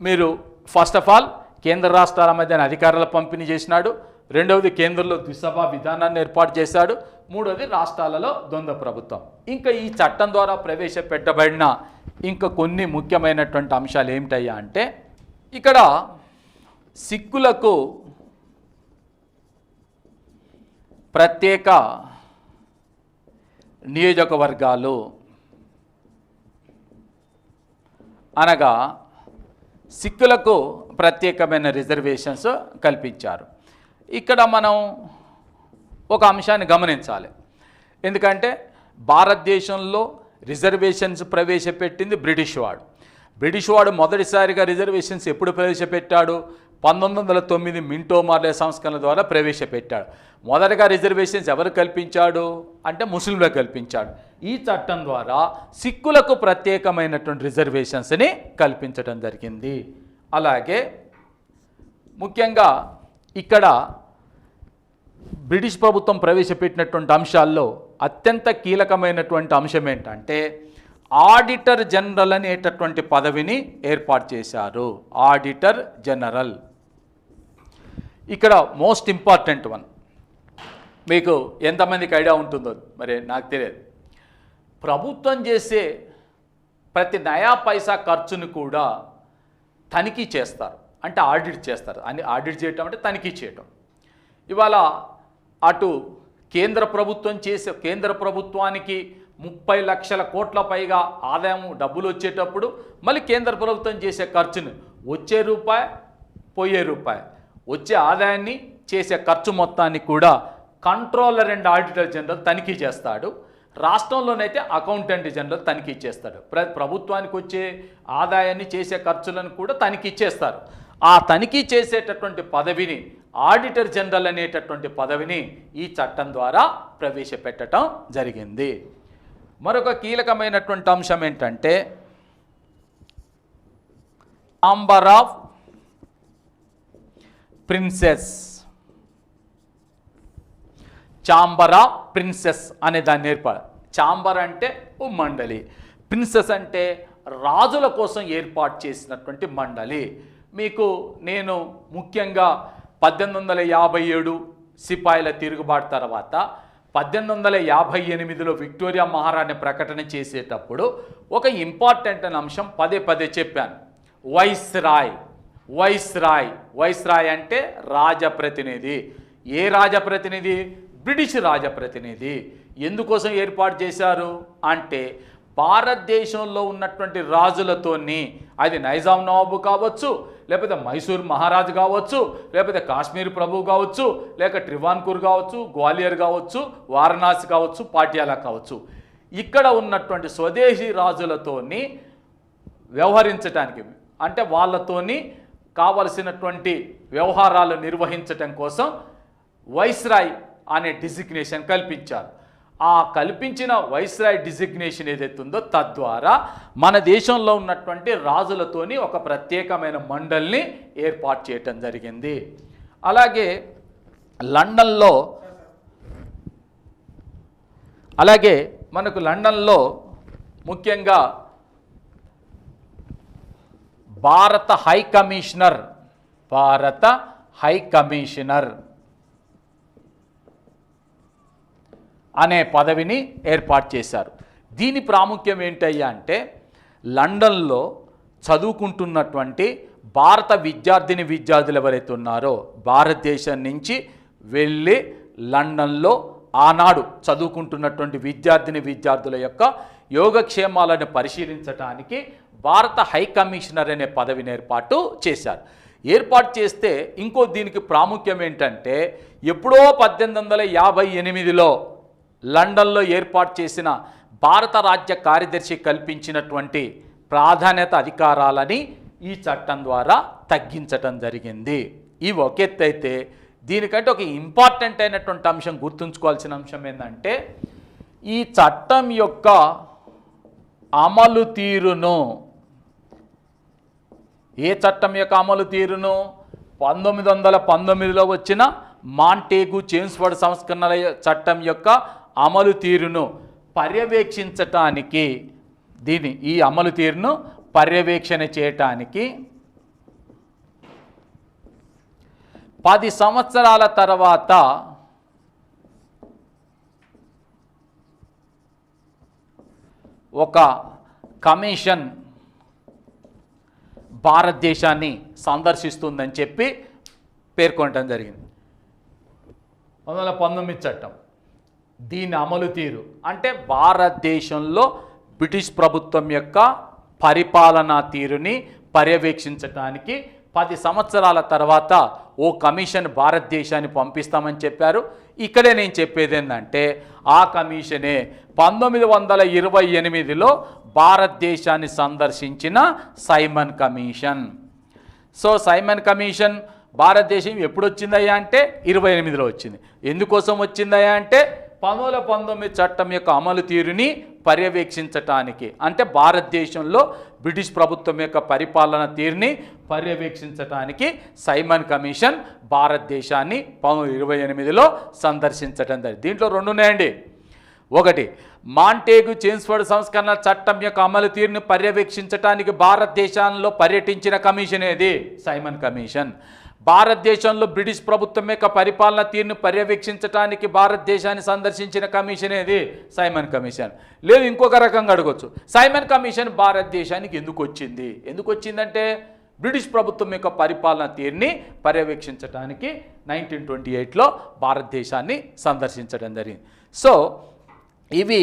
మీరు ఫస్ట్ ఆఫ్ ఆల్ కేంద్ర రాష్ట్రాల మధ్య అధికారాల పంపిణీ చేసినాడు. రెండవది కేంద్రంలో ద్విసభా విధానాన్ని ఏర్పాటు చేశాడు. మూడవది రాష్ట్రాలలో ద్వంద్వ ప్రభుత్వం. ఇంకా ఈ చట్టం ద్వారా ప్రవేశపెట్టబడిన ఇంకా కొన్ని ముఖ్యమైనటువంటి అంశాలు ఏమిటయ్యా అంటే, ఇక్కడ సిక్కులకు ప్రత్యేక నియోజకవర్గాలు అనగా సిక్కులకు ప్రత్యేకమైన రిజర్వేషన్స్ కల్పించారు. ఇక్కడ మనం ఒక అంశాన్ని గమనించాలి. ఎందుకంటే భారతదేశంలో రిజర్వేషన్స్ ప్రవేశపెట్టింది బ్రిటిష్ వాడు మొదటిసారిగా రిజర్వేషన్స్ ఎప్పుడు ప్రవేశపెట్టాడు? 1909 మింటో మార్లే సంస్కరణ ద్వారా ప్రవేశపెట్టాడు. మొదటగా రిజర్వేషన్స్ ఎవరు కల్పించాడు అంటే ముస్లింలకు కల్పించాడు. ఈ చట్టం ద్వారా సిక్కులకు ప్రత్యేకమైనటువంటి రిజర్వేషన్స్ని కల్పించడం జరిగింది. అలాగే ముఖ్యంగా ఇక్కడ బ్రిటిష్ ప్రభుత్వం ప్రవేశపెట్టినటువంటి అంశాల్లో అత్యంత కీలకమైనటువంటి అంశం ఏంటంటే ఆడిటర్ జనరల్ అనేటటువంటి పదవిని ఏర్పాటు చేశారు. ఆడిటర్ జనరల్ ఇక్కడ మోస్ట్ ఇంపార్టెంట్ వన్. మీకు ఎంతమందికి ఐడియా ఉంటుందో మరి నాకు తెలియదు. ప్రభుత్వం చేసే ప్రతి నయా పైసా ఖర్చును కూడా తనిఖీ చేస్తారు, అంటే ఆడిట్ చేస్తారు. అని ఆడిట్ చేయటం అంటే తనిఖీ చేయటం. ఇవాళ అటు కేంద్ర ప్రభుత్వానికి 30 లక్షల కోట్ల పైగా ఆదాయం డబ్బులు వచ్చేటప్పుడు మళ్ళీ కేంద్ర ప్రభుత్వం చేసే ఖర్చును వచ్చే రూపాయి పోయే రూపాయి, వచ్చే ఆదాయాన్ని చేసే ఖర్చు మొత్తాన్ని కూడా కంట్రోలర్ అండ్ ఆడిటర్ జనరల్ తనిఖీ చేస్తాడు. రాష్ట్రంలోనైతే అకౌంటెంట్ జనరల్ తనిఖీ చేస్తాడు. ప్రభుత్వానికి వచ్చే ఆదాయాన్ని చేసే ఖర్చులను కూడా తనిఖీ చేస్తారు. ఆ తనిఖీ చేసేటటువంటి పదవిని ఆడిటర్ జనరల్ అనేటటువంటి పదవిని ఈ చట్టం ద్వారా ప్రవేశపెట్టడం జరిగింది. మరొక కీలకమైనటువంటి అంశం ఏంటంటే ఛాంబర్ ఆఫ్ ప్రిన్సెస్ అనే దాన్ని ఏర్పాటు. ఛాంబర్ అంటే ఓ మండలి, ప్రిన్సెస్ అంటే రాజుల కోసం ఏర్పాటు చేసినటువంటి మండలి. మీకు నేను ముఖ్యంగా 1857 సిపాయిల తిరుగుబాటు తర్వాత 1858లో విక్టోరియా మహారాణి ప్రకటన చేసేటప్పుడు ఒక ఇంపార్టెంట్ అంశం పదే చెప్పాను. వైస్రాయ్ అంటే రాజప్రతినిధి. ఏ రాజప్రతినిధి? బ్రిటిష్ రాజప్రతినిధి. ఎందుకోసం ఏర్పాటు చేశారు అంటే భారతదేశంలో ఉన్నటువంటి రాజులతోని, అది నైజాం నవాబు కావచ్చు, లేకపోతే మైసూర్ మహారాజు కావచ్చు, లేకపోతే కాశ్మీర్ ప్రభు కావచ్చు, లేక ట్రివాన్కూర్ కావచ్చు, గ్వాలియర్ కావచ్చు, వారణాసి కావచ్చు, పాటియాలా కావచ్చు, ఇక్కడ ఉన్నటువంటి స్వదేశీ రాజులతోని వ్యవహరించడానికి, అంటే వాళ్ళతోని కావలసినటువంటి వ్యవహారాలు నిర్వహించటం కోసం వైస్రాయ్ అనే డిజిగ్నేషన్ కల్పించారు. ఆ కల్పించిన వైస్రాయ్ డిజిగ్నేషన్ ఏదైతే ఉందో తద్వారా మన దేశంలో ఉన్నటువంటి రాజులతోని ఒక ప్రత్యేకమైన మండలిని ఏర్పాటు చేయటం జరిగింది. అలాగే మనకు లండన్లో ముఖ్యంగా భారత హై కమిషనర్ అనే పదవిని ఏర్పాటు చేశారు. దీని ప్రాముఖ్యం ఏంటయ్యా అంటే లండన్లో చదువుకుంటున్నటువంటి భారత విద్యార్థులు ఎవరైతే ఉన్నారో భారతదేశం నుంచి వెళ్ళి లండన్లో ఆనాడు చదువుకుంటున్నటువంటి విద్యార్థుల యొక్క యోగక్షేమాలను పరిశీలించడానికి భారత హై కమిషనర్ అనే పదవిని ఏర్పాటు చేశారు. ఏర్పాటు చేస్తే ఇంకో దీనికి ప్రాముఖ్యం ఏంటంటే ఎప్పుడో 1858లో లండన్లో ఏర్పాటు చేసిన భారత రాజ్య కార్యదర్శి కల్పించినటువంటి ప్రాధాన్యత అధికారాలని ఈ చట్టం ద్వారా తగ్గించటం జరిగింది. ఇవి ఒక ఎత్తు అయితే, దీనికంటే ఒక ఇంపార్టెంట్ అయినటువంటి అంశం గుర్తుంచుకోవాల్సిన అంశం ఏంటంటే ఈ చట్టం యొక్క అమలు తీరును, ఏ చట్టం యొక్క అమలు తీరును 1919లో వచ్చిన మాంటేగు చేమ్స్ఫోర్డ్ సంస్కరణల చట్టం యొక్క అమలు తీరును పర్యవేక్షించటానికి, ఈ అమలు తీరును పర్యవేక్షణ చేయటానికి 10 సంవత్సరాల తర్వాత ఒక కమిషన్ భారతదేశాన్ని సందర్శిస్తుందని చెప్పి పేర్కొనడం జరిగింది. 1919 చట్టం దీని అమలు తీరు అంటే భారతదేశంలో బ్రిటిష్ ప్రభుత్వం యొక్క పరిపాలనా తీరుని పర్యవేక్షించడానికి 10 సంవత్సరాల తర్వాత ఓ కమిషన్ భారతదేశాన్ని పంపిస్తామని చెప్పారు. ఇక్కడే నేను చెప్పేది ఏంటంటే ఆ కమిషనే 1928లో భారతదేశాన్ని సందర్శించిన Simon commission. So Simon commission భారతదేశం ఎప్పుడు వచ్చిందయ్యా అంటే 28లో వచ్చింది. ఎందుకోసం వచ్చిందయ్యా అంటే 1919 చట్టం యొక్క అమలు తీరుని పర్యవేక్షించటానికి, అంటే భారతదేశంలో బ్రిటిష్ ప్రభుత్వం యొక్క పరిపాలన తీరుని పర్యవేక్షించటానికి సైమన్ కమిషన్ భారతదేశాన్ని 1928లో సందర్శించటం జరిగింది. దీంట్లో 2 ఉన్నాయండి. ఒకటి, మాంటేగు చేమ్స్ఫోర్డ్ సంస్కరణ చట్టం యొక్క అమలు తీరుని పర్యవేక్షించటానికి భారతదేశంలో పర్యటించిన కమిషన్ ఏది? Simon commission. భారతదేశంలో బ్రిటిష్ ప్రభుత్వం యొక్క పరిపాలన తీరును పర్యవేక్షించడానికి భారతదేశాన్ని సందర్శించిన కమిషన్ ఏది? Simon commission. లేదు ఇంకొక రకంగా అడగొచ్చు, సైమన్ కమిషన్ భారతదేశానికి ఎందుకు వచ్చింది? ఎందుకు వచ్చిందంటే బ్రిటిష్ ప్రభుత్వం యొక్క పరిపాలన తీరుని పర్యవేక్షించడానికి 1928లో భారతదేశాన్ని సందర్శించడం జరిగింది. సో ఇవి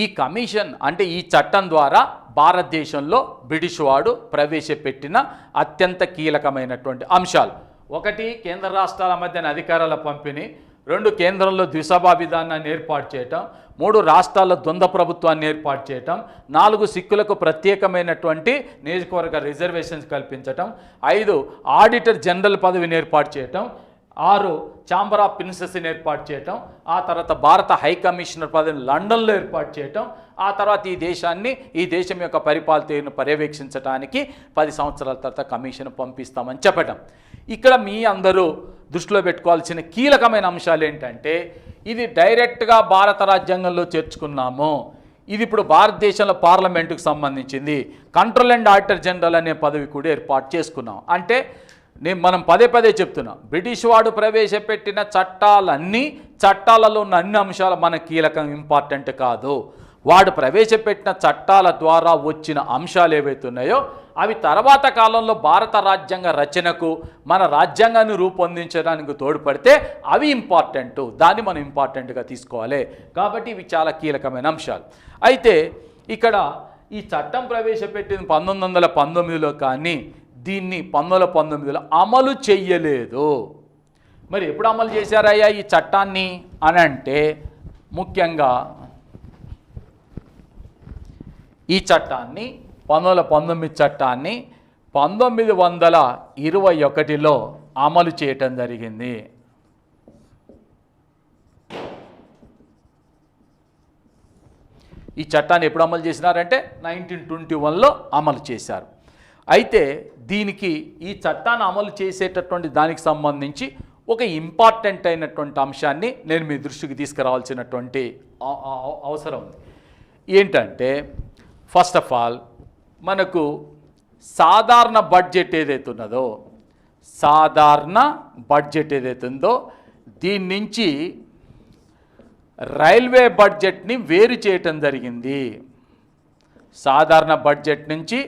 ఈ కమిషన్ అంటే ఈ చట్టం ద్వారా భారతదేశంలో బ్రిటిష్ వాడు ప్రవేశపెట్టిన అత్యంత కీలకమైనటువంటి అంశాలు. 1, కేంద్ర రాష్ట్రాల మధ్యన అధికారాల పంపిణీ. 2, కేంద్రంలో ద్విసభా విధానాన్ని ఏర్పాటు చేయటం. 3, రాష్ట్రాల్లో ద్వంద్వ ప్రభుత్వాన్ని ఏర్పాటు చేయటం. 4, సిక్కులకు ప్రత్యేకమైనటువంటి నియోజకవర్గ రిజర్వేషన్స్ కల్పించటం. 5, ఆడిటర్ జనరల్ పదవిని ఏర్పాటు చేయటం. 6, ఛాంబర్ ఆఫ్ ప్రిన్సెస్ని ఏర్పాటు చేయటం. ఆ తర్వాత భారత హై కమిషనర్ పదవిని లండన్లో ఏర్పాటు చేయటం. ఆ తర్వాత ఈ దేశం యొక్క పరిపాలనను పర్యవేక్షించడానికి 10 సంవత్సరాల తర్వాత కమిషన్ పంపిస్తామని చెప్పటం. ఇక్కడ మీ అందరూ దృష్టిలో పెట్టుకోవాల్సిన కీలకమైన అంశాలు ఏంటంటే ఇది డైరెక్ట్గా భారత రాజ్యాంగంలో చేర్చుకున్నాము. ఇది ఇప్పుడు భారతదేశంలో పార్లమెంటుకు సంబంధించింది. కంట్రోల్ అండ్ ఆడిటర్ జనరల్ అనే పదవి కూడా ఏర్పాటు చేసుకున్నాం. అంటే మనం పదే చెప్తున్నాం, బ్రిటిష్ వాడు ప్రవేశపెట్టిన చట్టాలలో ఉన్న అన్ని అంశాలు మన కీలకం ఇంపార్టెంట్ కాదు. వాడు ప్రవేశపెట్టిన చట్టాల ద్వారా వచ్చిన అంశాలు ఏవైతే ఉన్నాయో అవి తర్వాత కాలంలో భారత రాజ్యాంగ రచనకు మన రాజ్యాంగాన్ని రూపొందించడానికి తోడ్పడితే అవి ఇంపార్టెంట్, దాన్ని మనం ఇంపార్టెంట్గా తీసుకోవాలి. కాబట్టి ఇవి చాలా కీలకమైన అంశాలు. అయితే ఇక్కడ ఈ చట్టం ప్రవేశపెట్టిన 1919లో కానీ దీన్ని 1919లో అమలు చెయ్యలేదు. మరి ఎప్పుడు అమలు చేశారయ్యా ఈ చట్టాన్ని అని అంటే ముఖ్యంగా ఈ చట్టాన్ని 1919 చట్టాన్ని 1921లో అమలు చేయటం జరిగింది. ఈ చట్టాన్ని ఎప్పుడు అమలు చేసినారంటే 1921లో అమలు చేశారు. అయితే దీనికి ఈ చట్టాన్ని అమలు చేసేటటువంటి దానికి సంబంధించి ఒక ఇంపార్టెంట్ అయినటువంటి అంశాన్ని నేను మీ దృష్టికి తీసుకురావాల్సినటువంటి అవసరం ఉంది. ఏంటంటే ఫస్ట్ ఆఫ్ ఆల్ మనకు సాధారణ బడ్జెట్ ఏదైతే ఉన్నదో దీని నుంచి రైల్వే బడ్జెట్ని వేరు చేయటం జరిగింది. సాధారణ బడ్జెట్ నుంచి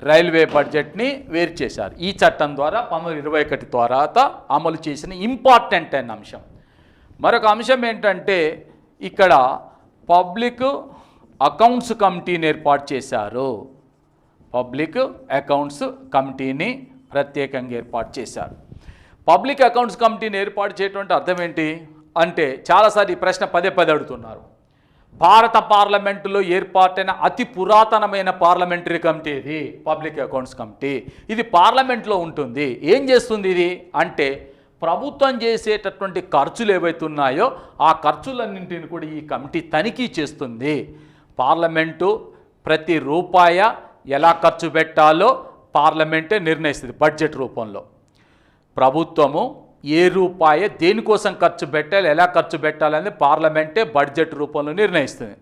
రైల్వే బడ్జెట్ని వేరు చేశారు. ఈ చట్టం ద్వారా 1921 తర్వాత అమలు చేసిన ఇంపార్టెంట్ అయిన అంశం. మరొక అంశం ఏంటంటే ఇక్కడ పబ్లిక్ అకౌంట్స్ కమిటీని ఏర్పాటు చేశారు. పబ్లిక్ అకౌంట్స్ కమిటీని ప్రత్యేకంగా ఏర్పాటు చేశారు. పబ్లిక్ అకౌంట్స్ కమిటీని ఏర్పాటు చేయటువంటి అర్థం ఏంటి అంటే, చాలాసార్లు ఈ ప్రశ్న పదే అడుగుతున్నారు. భారత పార్లమెంటులో ఏర్పాటైన అతి పురాతనమైన పార్లమెంటరీ కమిటీ ఇది పబ్లిక్ అకౌంట్స్ కమిటీ. ఇది పార్లమెంట్లో ఉంటుంది. ఏం చేస్తుంది ఇది అంటే, ప్రభుత్వం చేసేటటువంటి ఖర్చులు ఏవైతే ఉన్నాయో ఆ ఖర్చులన్నింటిని కూడా ఈ కమిటీ తనిఖీ చేస్తుంది. పార్లమెంటు ప్రతి రూపాయ ఎలా ఖర్చు పెట్టాలో పార్లమెంటే నిర్ణయిస్తుంది బడ్జెట్ రూపంలో. ప్రభుత్వము ఏ రూపాయ దేనికోసం ఖర్చు పెట్టాలి, ఎలా ఖర్చు పెట్టాలని పార్లమెంటే బడ్జెట్ రూపంలో నిర్ణయిస్తుంది.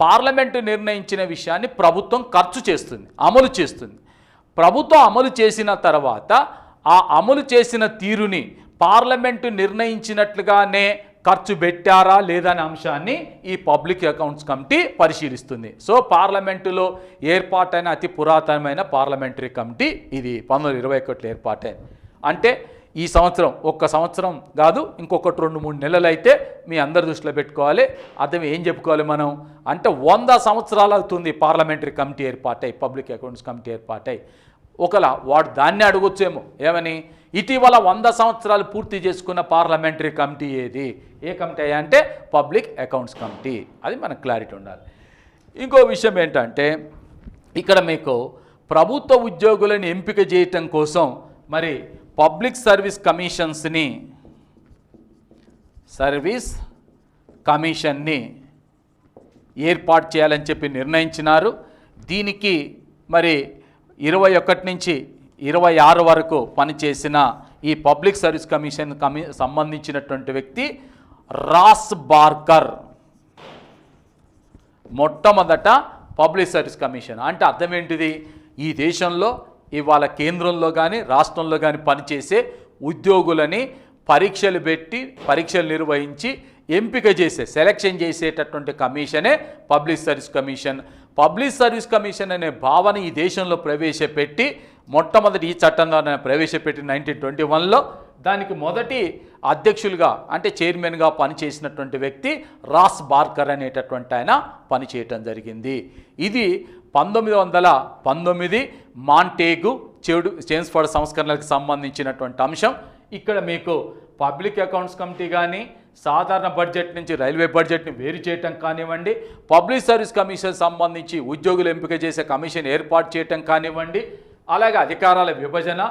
పార్లమెంటు నిర్ణయించిన విషయాన్ని ప్రభుత్వం ఖర్చు చేస్తుంది, అమలు చేస్తుంది. ప్రభుత్వం అమలు చేసిన తర్వాత ఆ అమలు చేసిన తీరుని పార్లమెంటు నిర్ణయించినట్లుగానే ఖర్చు పెట్టారా లేదా అనే అంశాన్ని ఈ పబ్లిక్ అకౌంట్స్ కమిటీ పరిశీలిస్తుంది. సో పార్లమెంటులో ఏర్పాటైన అతి పురాతనమైన పార్లమెంటరీ కమిటీ ఇది 1921 ఏర్పాటైంది. అంటే ఈ సంవత్సరం ఒక్క సంవత్సరం కాదు, ఇంకొకటి 2-3 నెలలు అయితే మీ అందరి దృష్టిలో పెట్టుకోవాలి. అర్థం ఏం చెప్పుకోవాలి మనం అంటే, 100 సంవత్సరాలు అవుతుంది పార్లమెంటరీ కమిటీ ఏర్పాటై, పబ్లిక్ అకౌంట్స్ కమిటీ ఏర్పాటై. ఒకలా వాడు దాన్ని అడగొచ్చేమో ఏమని, ఇటీవల 100 సంవత్సరాలు పూర్తి చేసుకున్న పార్లమెంటరీ కమిటీ ఏది, ఏ కమిటీ అంటే పబ్లిక్ అకౌంట్స్ కమిటీ. అది మనకు క్లారిటీ ఉండాలి. ఇంకో విషయం ఏంటంటే, ఇక్కడ మీకు ప్రభుత్వ ఉద్యోగులను ఎంపిక చేయటం కోసం మరి పబ్లిక్ సర్వీస్ కమిషన్ని ఏర్పాటు చేయాలని చెప్పి నిర్ణయించినారు. దీనికి మరి 21 నుంచి 26 వరకు పనిచేసిన ఈ పబ్లిక్ సర్వీస్ కమిషన్ సంబంధించినటువంటి వ్యక్తి రాస్ బార్కర్ మొట్టమొదట పబ్లిక్ సర్వీస్ కమిషన్. అంటే అర్థం ఏంటిది, ఈ దేశంలో ఇవాళ కేంద్రంలో కానీ రాష్ట్రంలో కానీ పనిచేసే ఉద్యోగులని పరీక్షలు పెట్టి పరీక్షలు నిర్వహించి ఎంపిక చేసే సెలక్షన్ చేసేటటువంటి కమిషనే public service commission. Public service commission అనే భావన ఈ దేశంలో ప్రవేశపెట్టి మొట్టమొదటి ఈ చట్టం ద్వారా ప్రవేశపెట్టి 1921లో దానికి మొదటి అధ్యక్షులుగా అంటే చైర్మన్గా పనిచేసినటువంటి వ్యక్తి రాస్ బార్కర్ అనేటటువంటి ఆయన పనిచేయటం జరిగింది. ఇది 1919 మాంటేగు చేమ్స్ఫోర్డ్ సంస్కరణలకు సంబంధించినటువంటి అంశం. ఇక్కడ మీకు పబ్లిక్ అకౌంట్స్ కమిటీ కానీ సాధారణ బడ్జెట్ నుంచి రైల్వే బడ్జెట్ని వేరు చేయటం కానివ్వండి, పబ్లిక్ సర్వీస్ కమిషన్ సంబంధించి ఉద్యోగులు ఎంపిక చేసే కమిషన్ ఏర్పాటు చేయటం కానివ్వండి, అలాగే అధికారాల విభజన,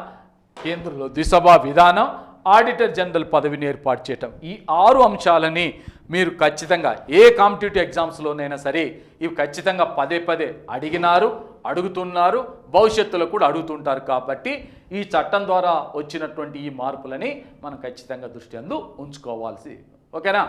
కేంద్రంలో ద్విసభ విధానం, ఆడిటర్ జనరల్ పదవిని ఏర్పాటు చేయటం, ఈ 6 అంశాలని మీరు ఖచ్చితంగా ఏ కాంపిటేటివ్ ఎగ్జామ్స్లోనైనా సరే ఇవి ఖచ్చితంగా పదే అడుగుతున్నారు, భవిష్యత్తులో కూడా అడుగుతుంటారు. కాబట్టి ఈ చట్టం ద్వారా వచ్చినటువంటి ఈ మార్పులని మనం ఖచ్చితంగా దృష్టి అందు ఉంచుకోవాల్సి. ఓకేనా?